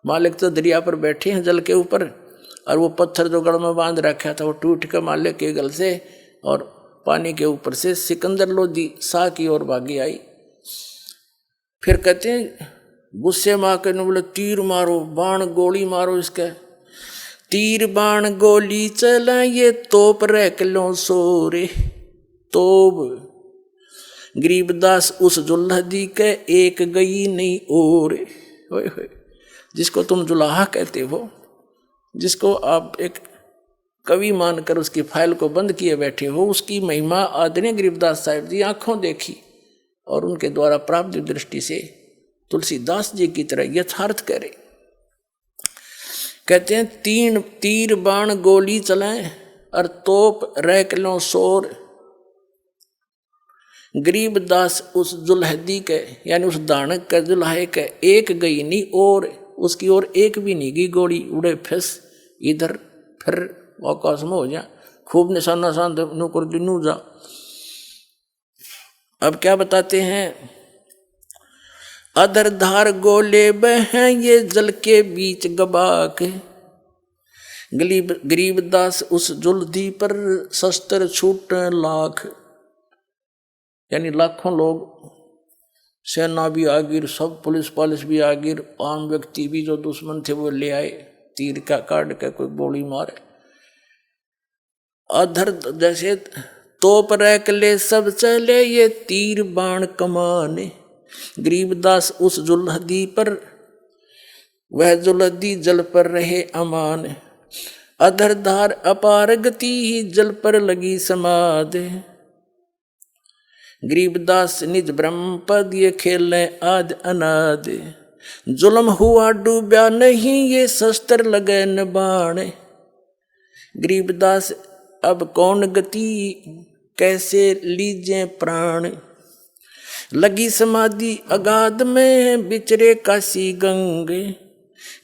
मालिक तो दरिया पर बैठे हैं जल के ऊपर, और वो पत्थर जो गढ़ में बांध रखा था वो टूट के मालिक के गल से और पानी के ऊपर से सिकंदर लोधी शाह की ओर भागी आई। फिर कहते हैं गुस्से में आकर बोले तीर मारो, बाण गोली मारो इसके। तीर बाण गोली चला ये तोप रख लो सोरे, तोब गरीबदास उस जुल्हदी के एक गई नहीं और। जिसको तुम जुलाहा कहते हो, जिसको आप एक कवि मानकर उसकी फाइल को बंद किए बैठे हो, उसकी महिमा आदरणीय गरीबदास साहिब जी आंखों देखी, और उनके द्वारा प्राप्त दृष्टि से तुलसीदास जी की तरह यथार्थ करे। कहते हैं तीर बाण गोली चलाएं और तोप रख लो शोर, गरीबदास उस जुल्हदी के यानी उस दानक के जुल्हे के एक गई नहीं और, उसकी ओर एक भी नहीं गई गोली। उड़े फिस इधर फिर आकाश में हो जा, खूब निशाना शांत नौकर दिनू जा। अब क्या बताते हैं, अदर धार गोले बह ये जल के बीच गबाक, गरीबदास उस जुल्हदी पर शस्त्र छूट लाख। यानी लाखों लोग, सेना भी आ गिर, सब पुलिस भी आ गिर, आम व्यक्ति भी जो दुश्मन थे वो ले आए, तीर का काट के कोई गोली मारे। अधर जैसे तोप रख ले सब चले ये तीर बाण कमाने, गरीबदास उस जुल्हदी पर वह जुल्हदी जल पर रहे अमान, अधर धार अपार गति ही जल पर लगी समाध, गरीबदास निज ब्रह्म पद ये खेले आद अनाद, जुल्म हुआ डूबा नहीं ये शस्त्र लगे न बाण, गरीबदास अब कौन गति कैसे लीजे प्राण, लगी समाधि अगाध में बिचरे काशी गंगे,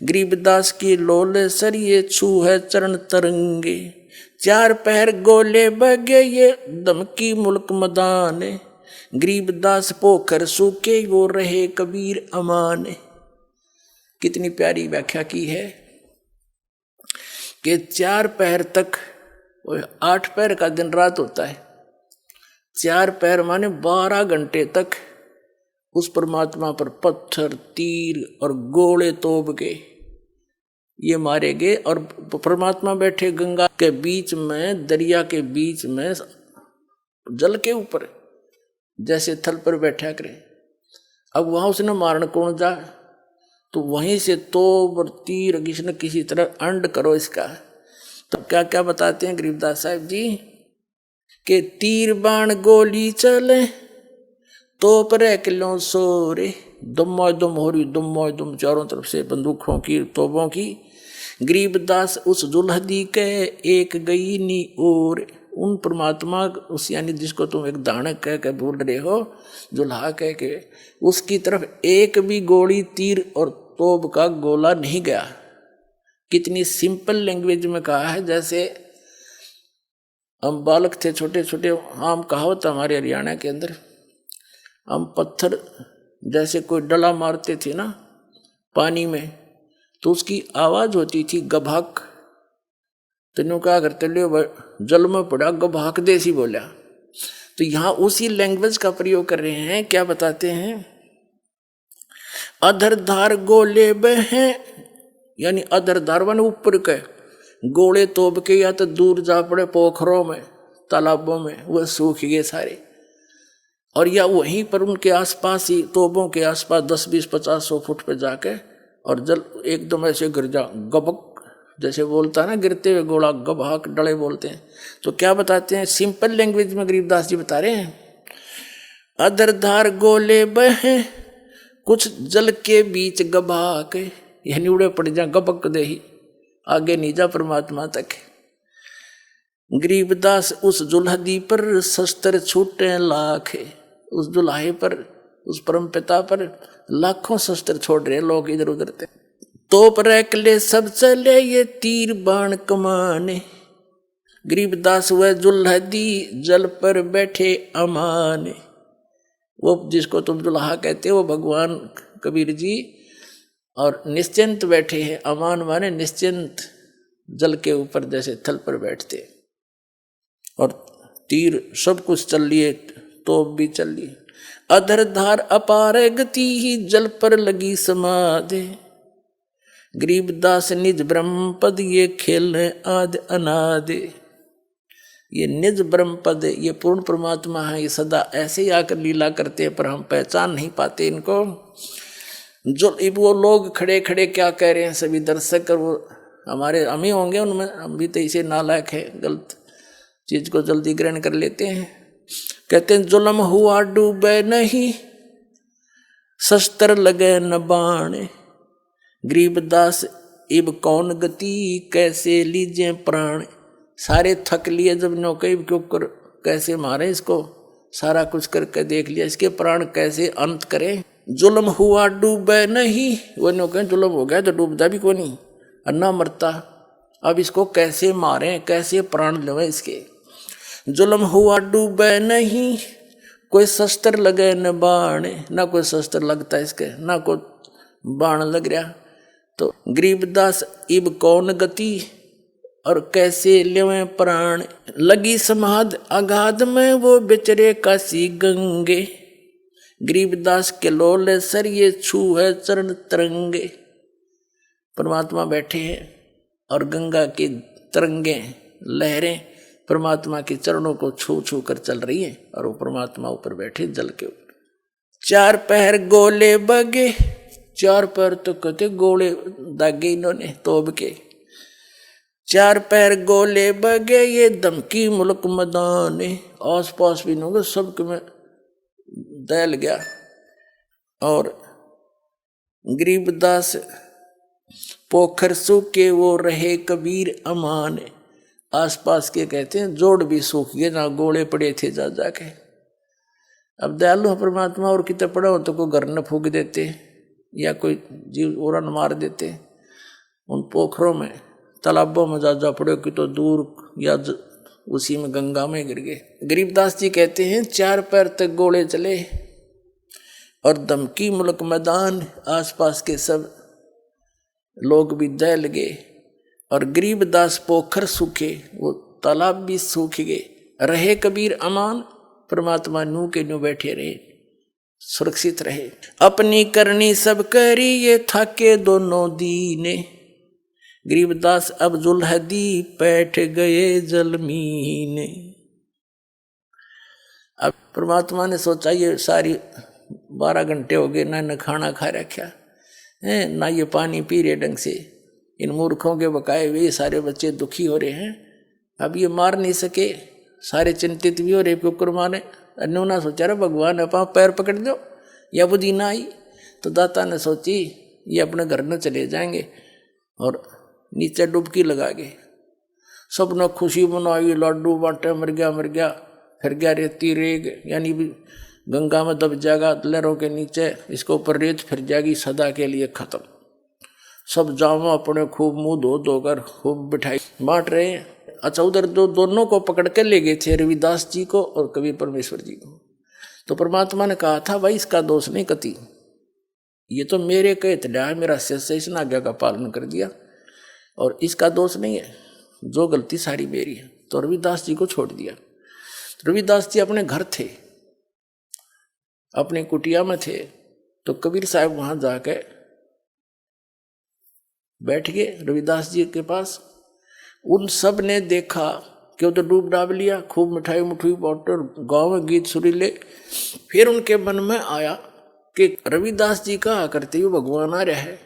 गरीबदास की लोल सरिये छू है चरण तरंगे, 4 पहर गोले बगे ये दमकी मुल्क मदान, गरीबदास पोखर सूखे वो रहे कबीर अमान। कितनी प्यारी व्याख्या की है कि 4 पहर तक, 8 पहर का दिन रात होता है, 4 पहर माने 12 घंटे तक उस परमात्मा पर पत्थर तीर और गोले तोप के ये मारे गए। और परमात्मा बैठे गंगा के बीच में, दरिया के बीच में, जल के ऊपर जैसे थल पर बैठा करे। अब वहां उसने मारन कौन जा, तो वहीं से तोप और तीर किसी न किसी तरह अंड करो इसका। तो क्या क्या बताते हैं गरीबदास साहिब जी, के तीर बाण गोली चले तोप रह किलो सोरे, दुम्मो दुम हो रही, दुम्मो दुम चारों तरफ से बंदूकों की तोपों की। गरीबदास उस दुल्हदी के एक गई नी और, उन परमात्मा उस यानी जिसको तुम एक दानक कह के बोल रहे हो, दुल्हा कह के, उसकी तरफ एक भी गोली तीर और तोप का गोला नहीं गया। कितनी सिंपल लैंग्वेज में कहा है, जैसे हम बालक थे छोटे छोटे, आम कहावत हमारे हरियाणा के अंदर, हम पत्थर जैसे कोई डला मारते थे ना पानी में, तो उसकी आवाज होती थी गभाक। तेनों क्या करते ले जल में पड़ा गभाक देसी बोला। तो यहां उसी लैंग्वेज का प्रयोग कर रहे हैं। क्या बताते हैं, अधरधार गोले बहे, यानी अधरधार वन ऊपर के गोले तोप के या तो दूर जा पड़े पोखरों में तालाबों में, वह सूख गए सारे, और या वहीं पर उनके आसपास ही तोपों के आसपास 10, 20, 50, 100 फुट पे जाके, और जल एकदम ऐसे गिर जा गबक, जैसे बोलता है ना गिरते हुए गोला, गबहाक डले बोलते हैं। तो क्या बताते हैं, सिंपल लैंग्वेज में गरीबदास जी बता रहे हैं, अधरधार गोले बहे कुछ जल के बीच गबहाक, यानी उड़े पड़ जा गबक दे ही, आगे नहीं जा परमात्मा तक। गरीबदास उस दुल्हदी पर शस्त्र छूटे लाख, उस दुल्हे पर, उस परम पिता पर लाखों शस्त्र छोड़ रहे लोग इधर उधर थे। तोप रैकले सब चले ये तीर बाण कमाने, गरीबदास वह दुल्हदी जल पर बैठे अमाने। वो जिसको तुम दुल्हा कहते हो वो भगवान कबीर जी, और निश्चिंत बैठे हैं। अमान माने निश्चिंत, जल के ऊपर जैसे थल पर बैठते, और तीर सब कुछ चल लिए, तोप भी चल लिए। अधरधार अपार गति ही जल पर लगी समाधि, गरीबदास निज ब्रह्म पद ये खेलने आदि अनादि। ये निज ब्रह्म पद, ये पूर्ण परमात्मा है, ये सदा ऐसे ही आकर लीला करते हैं, पर हम पहचान नहीं पाते इनको। जो वो लोग खड़े खड़े क्या कह रहे हैं सभी दर्शक, वो हमारे हम ही होंगे उनमें, हम भी तो इसे नालायक है, गलत चीज को जल्दी ग्रहण कर लेते हैं। कहते हैं जुल्म हुआ डूबे नहीं शस्त्र लगे न बाण, गरीबदास इब कौन गति कैसे लीजे प्राण। सारे थक लिए जब नौके के ऊपर, कैसे मारे इसको, सारा कुछ करके देख लिया, इसके प्राण कैसे अंत करें। जुल्म हुआ डूबे नहीं, वो नौके जुल्म हो गया तो डूबता भी कोई नहीं, अन्ना मरता, अब इसको कैसे मारें, कैसे प्राण लेवे इसके। जुल्म हुआ डूबे नहीं कोई शस्त्र लगे न बाण, ना कोई शस्त्र लगता इसके, ना कोई बाण लग रहा। तो गरीबदास इब कौन गति और कैसे लेवे प्राण, लगी समाध अगाध में वो बेचरे काशी गंगे, गरीबदास के लोले सर ये छू है चरण तरंगे। परमात्मा बैठे हैं और गंगा की तरंगे लहरें परमात्मा के चरणों को छू छू कर चल रही है, और वो परमात्मा ऊपर बैठे जल के ऊपर। चार पैर गोले बगे, चार पैर तो कहते गोले दागे इन्होंने तोब के। चार पैर गोले बगे ये धमकी मुल्क मैदान, आस पास भी नहीं सबके में दैल गया। और गरीबदास पोखर सूखे वो रहे कबीर अमान, आसपास के कहते हैं जोड़ भी सूख गए, ना गोले पड़े थे जा जाके। अब दयालु परमात्मा, और कितने पड़ा हो तो कोई घर न फूक देते या कोई जीव और न मार देते। उन पोखरों में तालाबों में जा पड़े कि तो दूर, या उसी में गंगा में गिर गए। गरीबदास जी कहते हैं चार पैर तक गोले चले और धमकी मुल्क मैदान, आसपास के सब लोग भी दहल गए। और गरीबदास पोखर सूखे, वो तालाब भी सूख गए। रहे कबीर अमान, परमात्मा नू के नू बैठे रहे, सुरक्षित रहे। अपनी करनी सब करी ये थाके दोनों दीने, गरीबदास अब जुल्हदी बैठ गए जलमीने। अब परमात्मा ने सोचा ये सारी 12 घंटे हो गए, ना खाना खा रखा है, ना ये पानी पी रहे ढंग से, इन मूर्खों के बकाए हुए सारे बच्चे दुखी हो रहे हैं। अब ये मार नहीं सके, सारे चिंतित भी हो रे कुकुर माने अन्यों ना सोचा रे भगवान अपा पैर पकड़ दो या बुद्धि ना आई। तो दाता ने सोची ये अपने घर में चले जाएंगे और नीचे डुबकी लगा गए। सबने खुशी मनाई, लड्डू बांटे, मर गया फिर गया रेती रेग, यानी भी गंगा में दब जाएगा लहरों के नीचे, इसके ऊपर रेत फिर जाएगी सदा के लिए खत्म। सब जामा अपने खूब मुंह धो धोकर खूब बिठाई बांट रहे हैं। अच्छा, उधर दोनों को पकड़ के ले गए थे, रविदास जी को और कबीर परमेश्वर जी को। तो परमात्मा ने कहा था भाई इसका दोष नहीं कति, ये तो मेरे कहे तड़ा है, मेरा शेष आज्ञा का पालन कर दिया और इसका दोष नहीं है, जो गलती सारी मेरी है। तो रविदास जी को छोड़ दिया। रविदास जी अपने घर थे, अपने कुटिया में थे। तो कबीर साहब वहां जाके बैठ गए रविदास जी के पास। उन सब ने देखा कि वो तो डूब डाब लिया, खूब मिठाई मुठाई बांटे, गाँव में गीत सुरीले। फिर उनके मन में आया कि रविदास जी का करते हुए भगवान आ रहा है,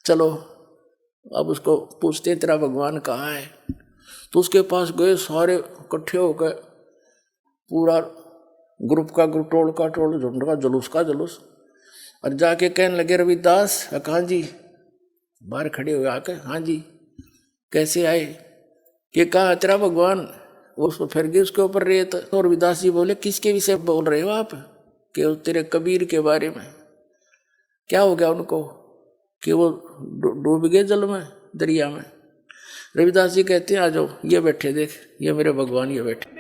चलो अब उसको पूछते हैं तेरा भगवान कहाँ है। तो उसके पास गए, सारे इकट्ठे होकर, पूरा ग्रुप का ग्रुप, टोल का टोल, झुंड का जुलूस का जुलूस, और जाके कहने लगे रविदास कहाँ जी, बाहर खड़े हुए आकर, हाँ जी कैसे आए, कि कहा तेरा भगवान। उसको फिर गए उसके ऊपर रेत। तो रविदास जी बोले किसके विषय बोल रहे हो आप, कि तेरे कबीर के बारे में। क्या हो गया उनको कि वो डूब गए जल में, दरिया में। रविदास जी कहते हैं आ जाओ, ये बैठे, देख ये मेरे भगवान ये बैठे।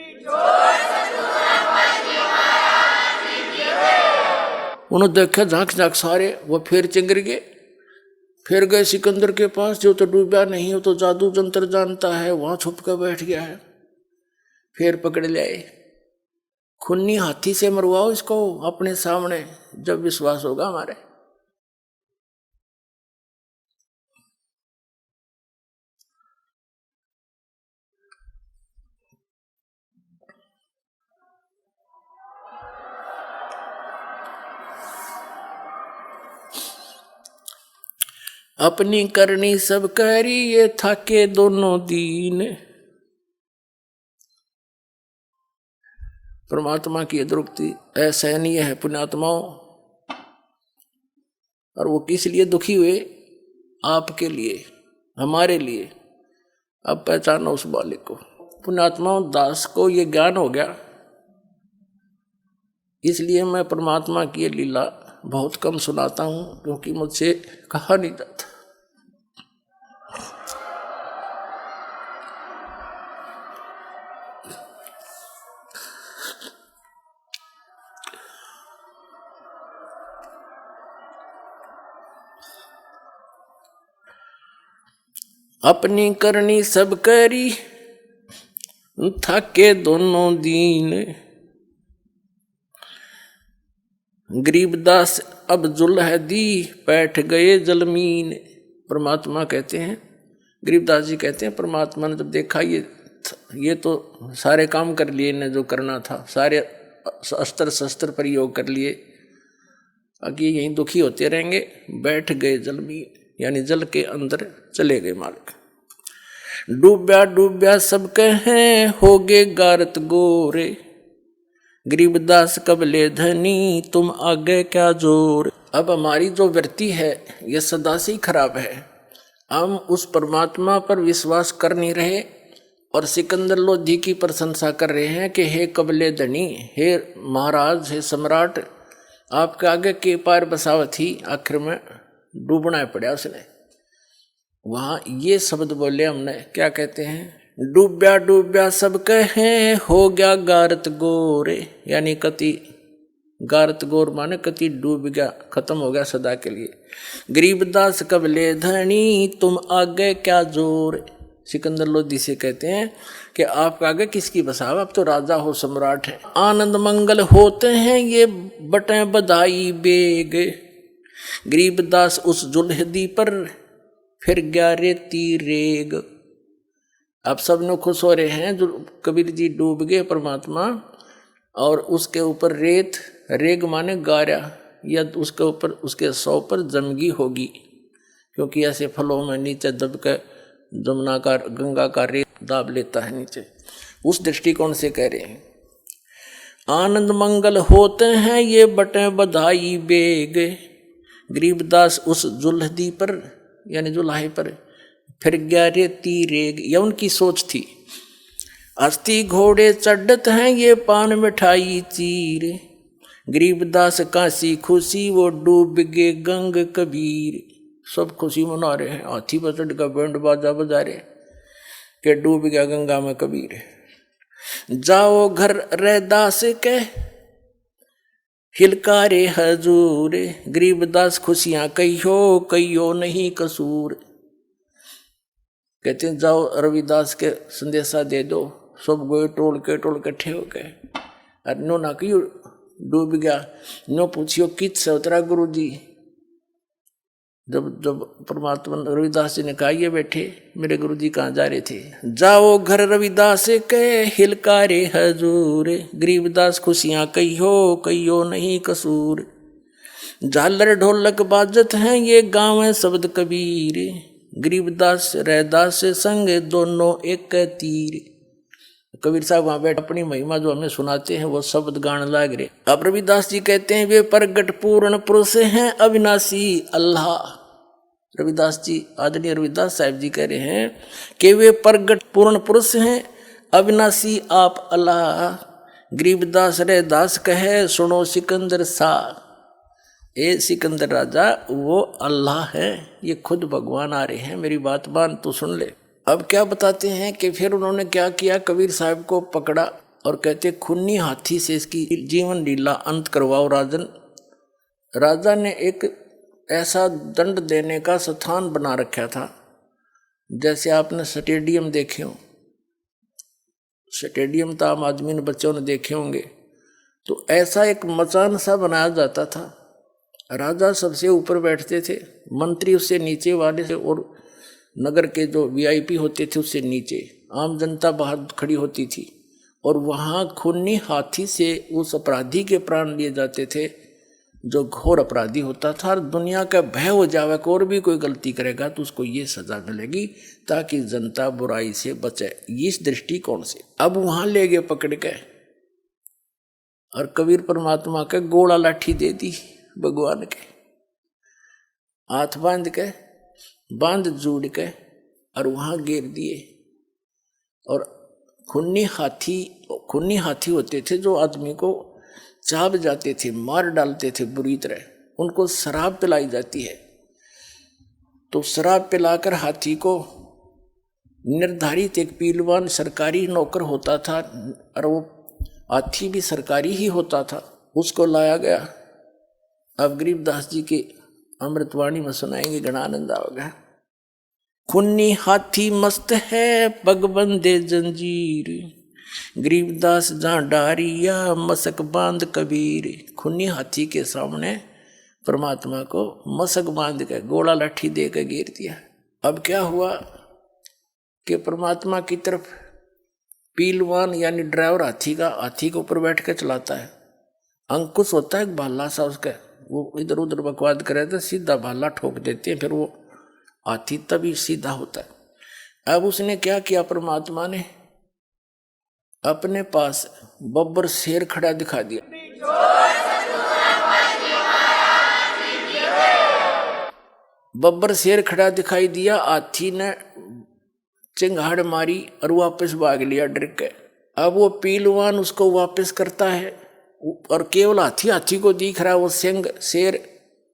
उन्होंने देखा झांक झांक सारे, वो फिर चिंगर गए। फिर गए सिकंदर के पास, जो तो डूबा नहीं, वो तो जादू जंत्र जानता है, वहां छुप कर बैठ गया है। फिर पकड़ ले आए, खूनी हाथी से मरवाओ इसको अपने सामने, जब विश्वास होगा हमारे। अपनी करनी सब करी, ये थाके दोनों दीन। परमात्मा की द्रुपति असहनीय है पुण्यात्माओं, और वो किस लिए दुखी हुए, आपके लिए, हमारे लिए। अब पहचानो उस बालिक को। पुण्यात्माओं, दास को ये ज्ञान हो गया, इसलिए मैं परमात्मा की लीला बहुत कम सुनाता हूं, क्योंकि मुझसे कहा नहीं जाता। अपनी करनी सब करी, थाके दोनों दीन। गरीबदास अब जुल्ह दी, बैठ गए जलमीन। परमात्मा कहते हैं, गरीबदास जी कहते हैं, परमात्मा ने जब देखा ये तो सारे काम कर लिए ने जो करना था, सारे अस्त्र शस्त्र प्रयोग कर लिए, आगे यहीं दुखी होते रहेंगे, बैठ गए जलमीन, यानी जल के अंदर चले गए मालिक। डूब्या डूब्या सब कहें, हो गए गारत गोरे। गरीबदास कब ले धनी, तुम आगे क्या जोर। अब हमारी जो वृत्ति है ये सदा से ही खराब है। हम उस परमात्मा पर विश्वास कर नहीं रहे और सिकंदर लोधी की प्रशंसा कर रहे हैं कि हे कबले धनी, हे महाराज, हे सम्राट, आपके आगे के पार बसावत ही। आखिर में डूबना पड़ा उसने। वहां ये शब्द बोले हमने, क्या कहते हैं, डूब्या डूब्या सब कहें, हो गया गारत गोरे, यानी कति गारत गोर माने कति डूब गया, खत्म हो गया सदा के लिए। गरीबदास कबले धनी, तुम आगे क्या जोर। सिकंदर लोधी से कहते हैं कि आप आगे किसकी बसाव, आप तो राजा हो, सम्राट है। आनंद मंगल होते हैं ये बटें बधाई बेग। गरीबदास उस जुल्हदी पर फिर गया रेती रेग। अब सब लोग खुश हो रहे हैं, जो कबीर जी डूब गए परमात्मा, और उसके ऊपर रेत, रेग माने गारा, या उसके ऊपर उसके सौ पर जमगी होगी, क्योंकि ऐसे फलों में नीचे दब के जमुना का, गंगा का रेत दाब लेता है नीचे। उस दृष्टिकोण से कह रहे हैं। आनंद मंगल होते हैं ये बटे बधाई बेग, गरीबदास उस जुल्हदी पर यानी जुल्हे पर फिर गया रे तीरेग, यह उनकी सोच थी। अस्थि घोड़े चढ़त हैं ये पान मिठाई चीर, गरीबदास काशी खुशी वो डूब गे गंग कबीर। सब खुशी मना रहे हैं, हाथी पर चढ़ का बैंड बाजा बजा रहे के डूब गया गंगा में कबीर। जाओ घर रैदास के हिलकारे हजूर, गरीबदास खुशियां कहियो नहीं कसूर। कहते हैं जाओ रविदास के संदेशा दे दो। सब गए टोल के इकट्ठे हो गए। अरे नो ना क्यों डूब गया, नो पूछियो कित से उतरा गुरु जी। जब परमात्मा रविदास जी ने कहा ये बैठे मेरे गुरु जी कहाँ जा रहे थे। जाओ घर रविदास के हिलकारे हजूर, गरीबदास खुशियां कहियो नहीं कसूर। झालर ढोलक बाजत हैं ये गाँव है शब्द कबीर, गरीबदास रैदास संग दोनों एक तीर। कबीर साहब वहां बैठ अपनी महिमा जो हमें सुनाते हैं वो शब्द गान लाग रहे। अब रविदास जी कहते हैं वे प्रगट पूर्ण पुरुष हैं अविनाशी अल्लाह। रविदास जी आदरणीय रविदास साहब जी कह रहे हैं कि वे प्रगट पूर्ण पुरुष हैं अविनाशी आप अल्लाह। गरीबदास रैदास कहे सुनो सिकंदर सा, ए सिकंदर राजा वो अल्लाह है, ये खुद भगवान आ रहे हैं, मेरी बात मान तू सुन ले। अब क्या बताते हैं कि फिर उन्होंने क्या किया, कबीर साहब को पकड़ा और कहते खूनी हाथी से इसकी जीवन लीला अंत करवाओ राजन। राजा ने एक ऐसा दंड देने का स्थान बना रखा था, जैसे आपने स्टेडियम देखे हो, स्टेडियम तो आम आदमी ने बच्चों ने देखे होंगे, तो ऐसा एक मचान सा बनाया जाता था। राजा सबसे ऊपर बैठते थे, मंत्री उससे नीचे वाले से, और नगर के जो वीआईपी होते थे उससे नीचे, आम जनता बाहर खड़ी होती थी। और वहाँ खूनी हाथी से उस अपराधी के प्राण लिए जाते थे जो घोर अपराधी होता था। और दुनिया का भय हो जावे कि और भी कोई गलती करेगा तो उसको ये सजा मिलेगी ताकि जनता बुराई से बचे। इस दृष्टिकोण से अब वहाँ ले गए पकड़ के और कबीर परमात्मा के गोला लाठी दे दी भगवान के, हाथ बांध जोड़ के और वहां गिर दिए। और खूनी हाथी होते थे जो आदमी को चाब जाते थे, मार डालते थे बुरी तरह, उनको शराब पिलाई जाती है। तो शराब पिलाकर हाथी को निर्धारित एक पीलवान सरकारी नौकर होता था, और वो हाथी भी सरकारी ही होता था, उसको लाया गया। अब गरीबदास जी के अमृतवाणी में सुनाएंगे, घना आनंद आओगा। खूनी हाथी मस्त है पग बंदे जंजीर, गरीबदास जहाँ डारिया मसक बांध कबीर। खूनी हाथी के सामने परमात्मा को मसक बांध के गोला लाठी दे के गिर दिया। अब क्या हुआ कि परमात्मा की तरफ पीलवान यानी ड्राइवर हाथी के ऊपर बैठ के चलाता है। अंकुश होता है भाला सा उसका, वो इधर उधर बकवाद करे तो सीधा भाला ठोक देते हैं, फिर वो हाथी तभी सीधा होता है। अब उसने क्या किया, परमात्मा ने अपने पास बब्बर शेर खड़ा दिखा दिया। बब्बर शेर खड़ा दिखाई दिया, हाथी ने चिंगाड़ मारी और वापस भाग लिया डर के। अब वो पीलवान उसको वापस करता है और केवल हाथी को दिख रहा है वो सिंह शेर,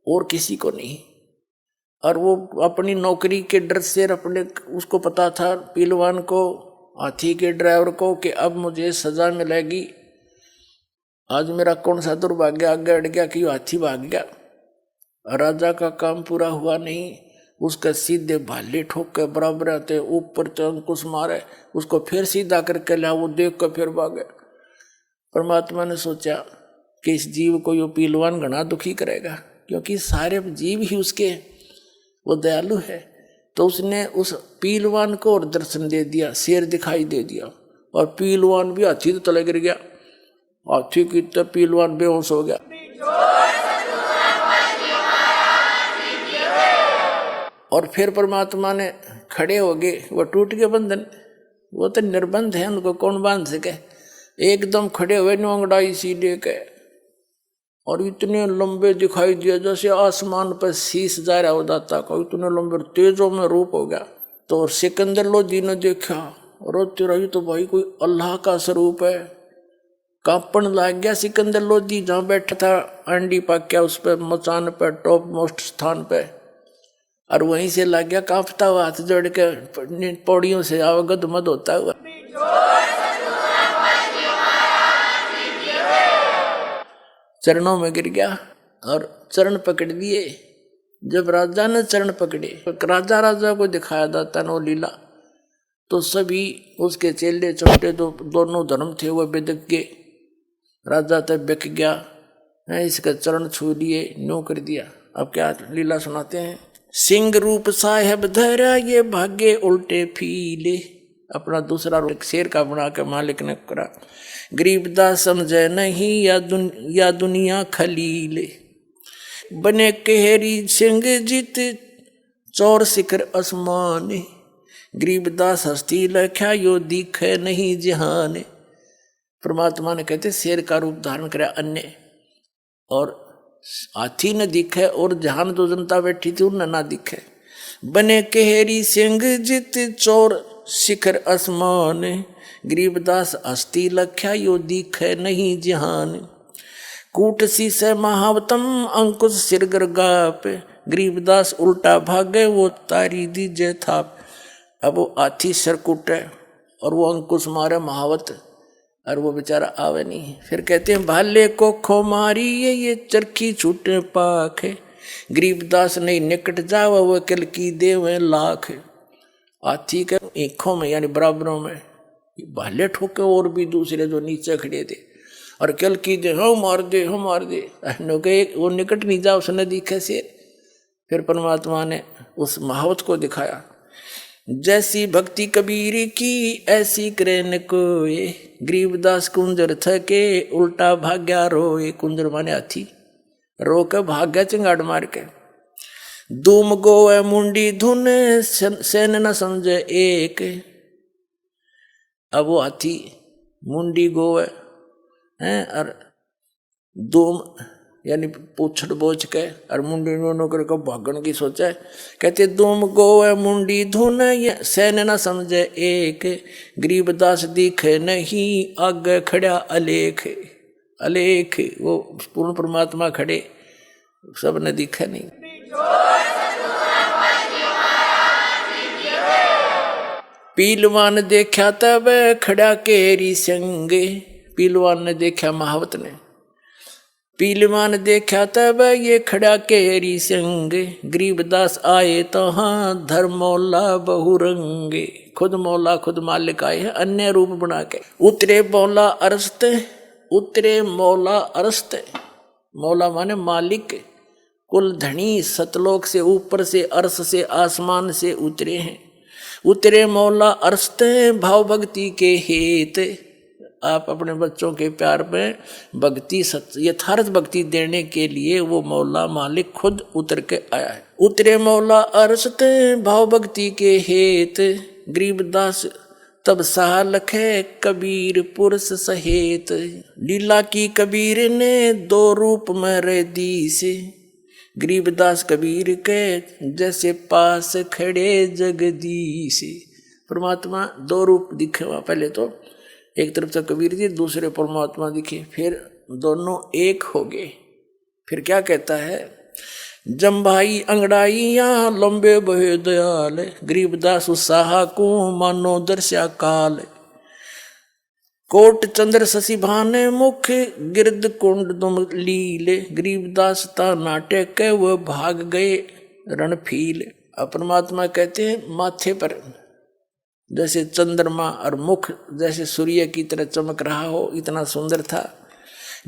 और किसी को नहीं। और वो अपनी नौकरी के डर से उसको पता था पीलवान को, हाथी के ड्राइवर को, कि अब मुझे सजा मिलेगी, आज मेरा कौन सा दुर्भाग्य आगे अड़ गया कि हाथी भाग गया। राजा का काम पूरा हुआ नहीं, उसका सीधे भाले ठोक के बराबर आते ऊपर अंकुश मारे, उसको फिर सीधा करके ला, वो देख कर फिर भागे। परमात्मा ने सोचा कि इस जीव को यो पीलवान घना दुखी करेगा, क्योंकि सारे जीव ही उसके वो दयालु है। तो उसने उस पीलवान को और दर्शन दे दिया, शेर दिखाई दे दिया, और पीलवान भी हाथी तो तले गिर गया, हाथी की तो पीलवान बेहोश हो गया। और फिर परमात्मा ने खड़े हो गए, वो टूट गए बंधन, वो तो निर्बंध है, उनको कौन बांध सके। एकदम खड़े हुए नोंगड़ाई सी लेके, और इतने लंबे दिखाई दिए जैसे आसमान पर शीश जा रहा हो दाता का, इतने लंबे तेजों में रूप हो गया। तो सिकंदर लोधी ने देखा, रोते रही तो भाई कोई अल्लाह का स्वरूप है। कांपन लग गया सिकंदर लोधी, जहाँ बैठा था अंडी पाक्या उस पर मचान पर टॉप मोस्ट स्थान पे, और वहीं से लग गया कांपता हुआ, हाथ जोड़ के पौड़ियों से अवगत मत होता हुआ चरणों में गिर गया और चरण पकड़ दिए। जब राजा ने चरण पकड़े, राजा को दिखाया जाता नो लीला, तो सभी उसके चेले छोटे दोनों धर्म थे वो बेदक के, राजा तब बिक गया है, इसका चरण छू लिए, नो कर दिया। अब क्या लीला सुनाते हैं। सिंह रूप साहेब धरा ये भाग्य उल्टे फीले, अपना दूसरा रूप शेर का बना के मालिक ने करा। गरीबदास समझे नहीं या दुनिया खलीले, बने केहरी सिंह जीत चौर शिखर आसमान, गरीबदास हस्ती लख्या यो दिखे नहीं जहान। परमात्मा ने कहते शेर का रूप धारण करा अन्य, और हाथी न दिखे, और जहान जो जनता बैठी थी उन ना दिखे। बने केहरी सिंह जित चौर शिखर आसमान, गरीबदास हस्ती लख्या यो दिखे नहीं जहान। कूट शीश महावतम अंकुश सिर गर्गाप, गरीबदास उल्टा भागे वो तारी दीजे थाप। अब वो हाथी सर कूटे और वो अंकुश मारे महावत, और वो बेचारा आवे नहीं। फिर कहते हैं भाले को खो मारी ये चरखी छूटे पाख, गरीबदास नहीं निकट जावा वो कल की देवे लाख। हाथी के आँखों में यानी बराबरों में भाले ठोके, और भी दूसरे जो नीचे खड़े थे, और कल की दे हम मार दे वो निकट नहीं जा उसने दिखे से। फिर परमात्मा ने उस महावत को दिखाया, जैसी भक्ति कबीर की ऐसी करे न कोई, गरीबदास कुंजर थके उल्टा भाग्या रोए। कुंजर माने हाथी, रो के भाग्या चिंगाड़ मार के। दूम गोए मुंडी धुन सेन न समझे एक, अब वो हाथी मुंडी गोए हैं, और दूम यानी पूछड़ बोझ के और मुंडी नो करके भागन की सोचे। कहते दूम गोए मुंडी धुन सेन न समझे एक, गरीबदास दिखे नहीं आगे खड़ा अलेख। अलेख वो पूर्ण परमात्मा खड़े, सब ने दिखे नहीं। पीलवान देखा तब खड़ा केरी संगे, पीलवान ने देखा महावत ने, पीलवान देखा तब ये खड़ा केरी संगे, गरीबदास आए तो हाँ धर्मौला बहुरंगे। खुद मौला खुद मालिक आए हैं अन्य रूप बना के। उतरे मौला अरस्त, उतरे मौला अरस्त, मौला माने मालिक, कुल धनी, सतलोक से ऊपर से अर्श से आसमान से उतरे हैं। उतरे मौला अरस्त भाव भक्ति के हेत, आप अपने बच्चों के प्यार में भक्ति यथार्थ भक्ति देने के लिए वो मौला मालिक खुद उतर के आया है। उतरे मौला अरस्त भाव भक्ति के हेत, गरीबदास तब सहा लखे कबीर पुरुष सहेत। लीला की कबीर ने दो रूप में रह दी से, गरीबदास कबीर के जैसे पास खड़े जगदीश। परमात्मा दो रूप दिखे वहाँ, पहले तो एक तरफ से कबीर जी, दूसरे परमात्मा दिखे, फिर दोनों एक हो गए। फिर क्या कहता है, जम्भाई अंगड़ाइया लंबे बहे दयाल, गरीबदास उत्साह को मानो दर्शा काल। कोट चंद्र शशि भाने मुख गिरद कुंड दुम लीले, गरीबदास ता नाटक के वह भाग गए रणफील। परमात्मा कहते हैं माथे पर जैसे चंद्रमा और मुख जैसे सूर्य की तरह चमक रहा हो, इतना सुंदर था।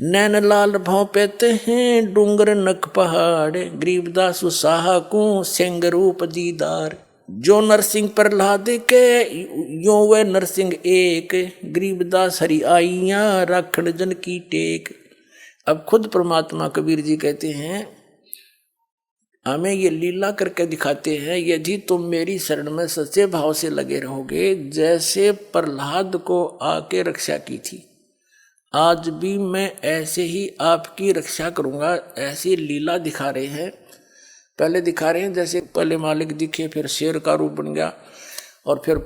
नैन लाल भाव पेते हैं डूंगर नख पहाड़, गरीबदास उत्साह को सिंह रूप दीदार। जो नरसिंह प्रहलाद के यो वे नरसिंह एक, गरीबदास हरि आइया राखण जन की टेक। अब खुद परमात्मा कबीर जी कहते हैं हमें ये लीला करके दिखाते हैं, यदि तुम मेरी शरण में सच्चे भाव से लगे रहोगे, जैसे प्रहलाद को आके रक्षा की थी, आज भी मैं ऐसे ही आपकी रक्षा करूंगा। ऐसी लीला दिखा रहे हैं। पहले दिखा रहे हैं जैसे पहले मालिक दिखे, फिर शेर का रूप बन गया, और फिर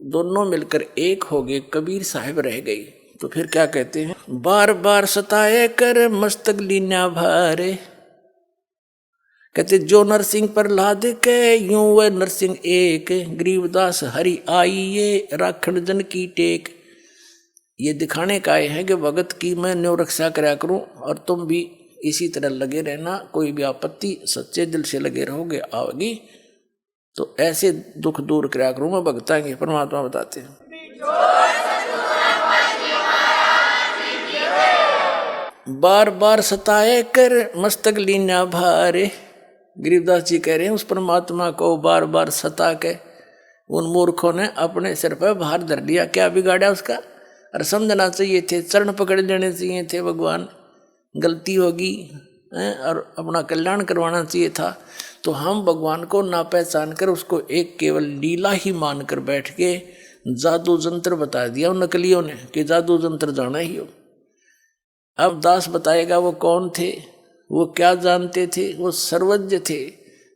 दोनों मिलकर एक हो गए, कबीर साहब रह गई। तो फिर क्या कहते हैं, बार बार सताए कर मस्तक लीना भारे, कहते जो नरसिंह प्रहलाद के यूं वह नरसिंह एक, गरीबदास हरि आइए राखण जन की टेक। ये दिखाने का है कि भगत की मैं न्यो रक्षा कराया करूं, और तुम भी इसी तरह लगे रहना। कोई भी आपत्ति सच्चे दिल से लगे रहोगे, आओगी तो ऐसे दुख दूर कराया करूं मैं भगता के। परमात्मा बताते हैं, बार बार सताए कर मस्तक लीना भारे। गरीबदास जी कह रहे हैं उस परमात्मा को बार बार सता के उन मूर्खों ने अपने सिर पर भार धर लिया। क्या बिगाड़ा उसका? और समझना चाहिए थे, चरण पकड़ लेने चाहिए थे, भगवान गलती होगी और अपना कल्याण करवाना चाहिए था। तो हम भगवान को ना पहचान कर उसको एक केवल लीला ही मान कर बैठ के जादू जंत्र बता दिया उन नकलियों ने कि जादू जंत्र जाना ही हो। अब दास बताएगा वो कौन थे, वो क्या जानते थे। वो सर्वज्ञ थे,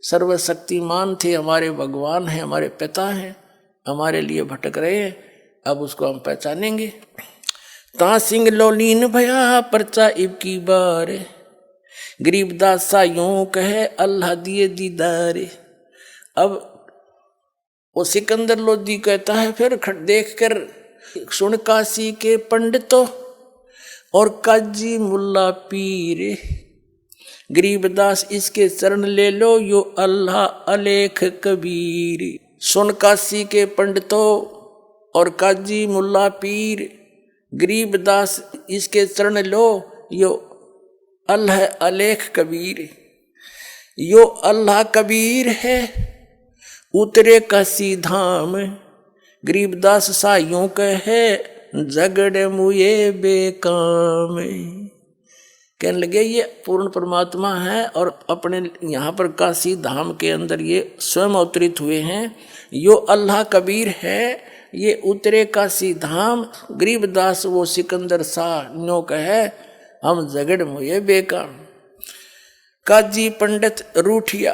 सर्वशक्तिमान थे, हमारे भगवान हैं, हमारे पिता हैं, हमारे लिए भटक रहे हैं। अब उसको हम पहचानेंगे। ता सिंह लोलीन भया परचा इब की बार, गरीबदास सा यूं कहे अल्लाह दिए दीदार। अब वो सिकंदर लोधी कहता है, फिर देख कर सुन काशी के पंडितों और काजी मुल्ला पीर, गरीबदास इसके चरण ले लो यो अल्लाह अलेख कबीर। सुन काशी के पंडितों और काजी मुल्ला पीर, गरीबदास इसके चरण लो यो अल्लाह अलेख कबीर। यो अल्लाह कबीर है उतरे काशी धाम, गरीबदास सा यूं कहे झगड़ मुए बेकाम। कहने लगे ये पूर्ण परमात्मा है और अपने यहाँ पर काशी धाम के अंदर ये स्वयं अवतरित हुए हैं। यो अल्लाह कबीर है, ये उतरे काशी धाम, गरीबदास वो सिकंदर सा नो कहे हम झगड़ मुए बेकाम। काजी पंडित रूठिया।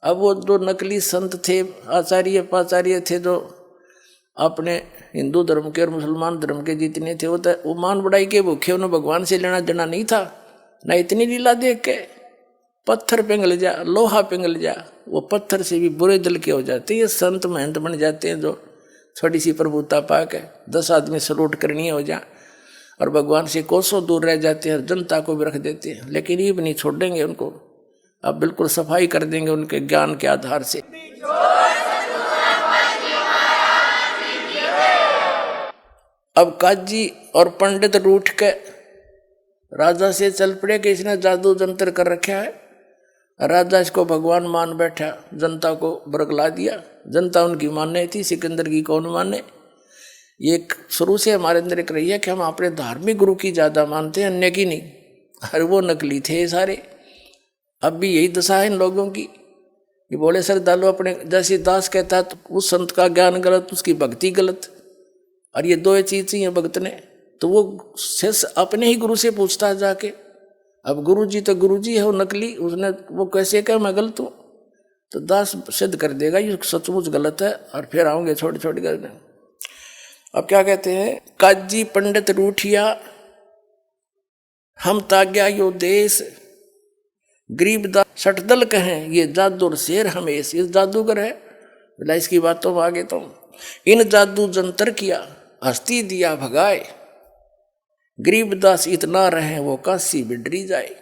अब वो दो नकली संत थे, आचार्य पाचार्य थे, जो अपने हिंदू धर्म के और मुसलमान धर्म के जितने थे वो मान बढ़ाई के भूखे, उन्हें भगवान से लेना देना नहीं था। ना इतनी लीला देख के पत्थर पिघल जा, लोहा पिघल जा, वो पत्थर से भी बुरे दिल के हो जाते हैं। ये संत महंत बन जाते हैं जो थोड़ी सी प्रभुता पा के 10 आदमी सलूट करनी हो जा और भगवान से कोसों दूर रह जाते हैं, जनता को भी रख देते हैं। लेकिन ये भी नहीं छोड़ेंगे उनको, अब बिल्कुल सफाई कर देंगे उनके ज्ञान के आधार से। अब काजी और पंडित रूठ के राजा से चल पड़े कि इसने जादू जंतर कर रखा है। राजा इसको भगवान मान बैठा, जनता को बरगला दिया। जनता उनकी मानने थी, सिकंदर की कौन माने। ये शुरू से हमारे अंदर एक रही है कि हम अपने धार्मिक गुरु की ज़्यादा मानते हैं, अन्य की नहीं। हर वो नकली थे सारे। अब भी यही दशा है इन लोगों की। ये बोले श्रद्धालु अपने जैसे दास कहता है तो उस संत का ज्ञान गलत, उसकी भक्ति गलत, और ये दो चीज चाहिए भक्त ने। तो वो शिष्य अपने ही गुरु से पूछता है जाके। अब गुरु जी तो गुरु जी है, वो नकली, उसने वो कैसे कहे मैं गलत हूँ। तो दास सिद्ध कर देगा ये सचमुच गलत है, और फिर आओगे छोटे छोटे करने। अब क्या कहते हैं, काजी पंडित रूठिया हम ताग्या यो देश, गरीबदास सटदल कहें ये जादू शेर हमेश। इस जादूगर है बोला, इसकी बातों में आगे तो इन जादू जंतर किया हस्ती दिया भगाए, गरीबदास इतना रहे वो काशी बिडरी जाए।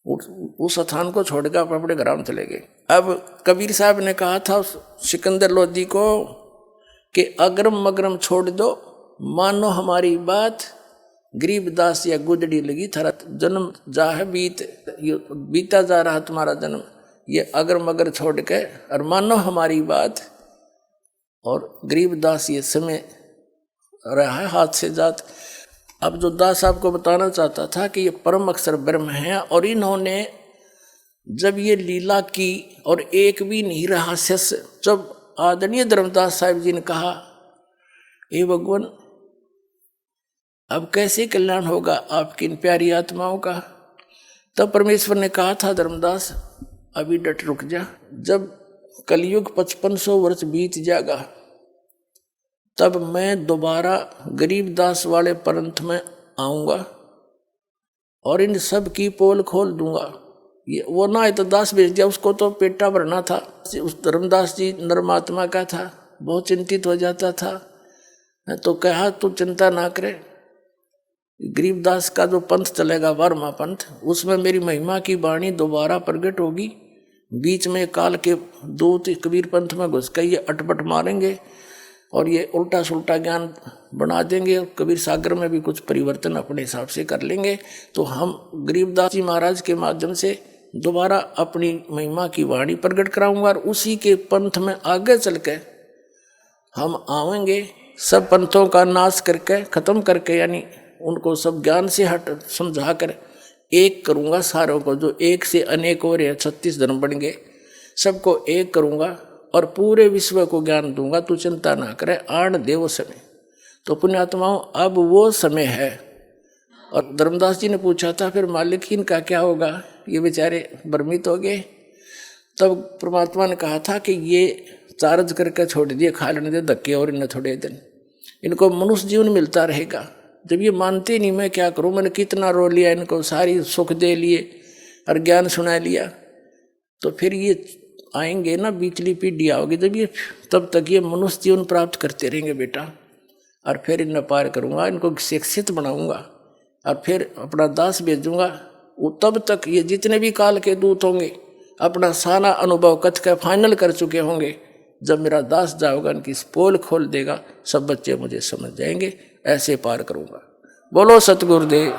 उस स्थान को छोड़कर अपने घर में चले गए। अब कबीर साहब ने कहा था उस सिकंदर लोधी को कि अगरम मगरम छोड़ दो, मानो हमारी बात, गरीबदास या गुजड़ी लगी थारा जन्म जा है बीता जा रहा तुम्हारा जन्म, ये अगर मगर छोड़ के और मानो हमारी बात। और गरीबदास ये समय रहा है हाथ से जात। अब जो दास साहब को बताना चाहता था कि ये परम अक्षर ब्रह्म है और इन्होंने जब ये लीला की और एक भी नहीं रहा शिष्य, जब आदरणीय धर्मदास साहिब जी ने कहा, हे भगवान अब कैसे कल्याण होगा आपकी इन प्यारी आत्माओं का, तब परमेश्वर ने कहा था, धर्मदास अभी डट रुक जा, जब कलयुग 5500 वर्ष बीत जाएगा तब मैं दोबारा गरीबदास वाले पंथ में आऊंगा और इन सब की पोल खोल दूंगा। ये वो ना है तो दास भेज दिया, उसको तो पेटा भरना था। उस धर्मदास जी नरमात्मा का था, बहुत चिंतित हो जाता था, तो कहा तू चिंता ना करे, गरीबदास का जो पंथ चलेगा 12वां पंथ, उसमें मेरी महिमा की वाणी दोबारा प्रकट होगी। बीच में काल के दूत कबीर पंथ में घुस के ये अटपट मारेंगे और ये उल्टा सुल्टा ज्ञान बना देंगे, और कबीर सागर में भी कुछ परिवर्तन अपने हिसाब से कर लेंगे। तो हम गरीबदास जी महाराज के माध्यम से दोबारा अपनी महिमा की वाणी प्रकट कराऊंगा और उसी के पंथ में आगे चल के हम आवेंगे, सब पंथों का नाश करके खत्म करके, यानी उनको सब ज्ञान से हट समझा कर एक करूंगा सारों को, जो एक से अनेक हो रहे हैं, 36 धर्म बन गए, सबको एक करूंगा और पूरे विश्व को ज्ञान दूंगा, तू चिंता ना करे, आण दे वो समय। तो पुण्यात्माओं अब वो समय है। और धर्मदास जी ने पूछा था फिर मालिक इनका क्या होगा, ये बेचारे भ्रमित हो गए। तब परमात्मा ने कहा था कि ये चार्ज करके छोड़ दिए, खा लेने दे धक्के और इन्हें थोड़े दिन, इनको मनुष्य जीवन मिलता रहेगा। जब ये मानते नहीं मैं क्या करूं, मैंने कितना रो लिया, इनको सारी सुख दे लिए और ज्ञान सुना लिया, तो फिर ये आएंगे ना, बीचली पीढ़ी आओगी जब ये, तब तक ये मनुष्य जीवन प्राप्त करते रहेंगे बेटा, और फिर इन्हें पार करूंगा, इनको शिक्षित बनाऊंगा और फिर अपना दास भेजूंगा। वो तब तक ये जितने भी काल के दूत होंगे अपना सारा अनुभव कथ का फाइनल कर चुके होंगे। जब मेरा दास जाओगा इनकी पोल खोल देगा, सब बच्चे मुझे समझ जाएंगे, ऐसे पार करूंगा। बोलो सतगुरुदेव।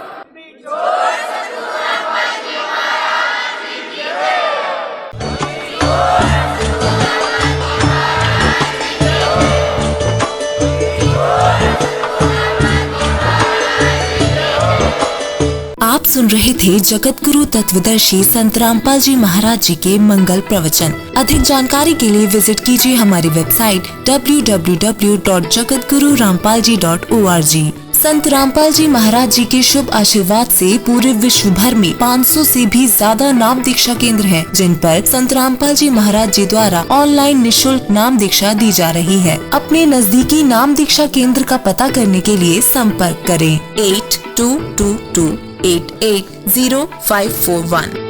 आप सुन रहे थे जगत गुरु तत्वदर्शी संत रामपाल जी महाराज जी के मंगल प्रवचन। अधिक जानकारी के लिए विजिट कीजिए हमारी वेबसाइट www.jagatgururampalji.org। संत रामपाल जी महाराज जी के शुभ आशीर्वाद से पूरे विश्व भर में 500 से भी ज्यादा नाम दीक्षा केंद्र हैं, जिन पर संत रामपाल जी महाराज जी द्वारा ऑनलाइन निःशुल्क नाम दीक्षा दी जा रही है। अपने नजदीकी नाम दीक्षा केंद्र का पता करने के लिए संपर्क करें 8222880541।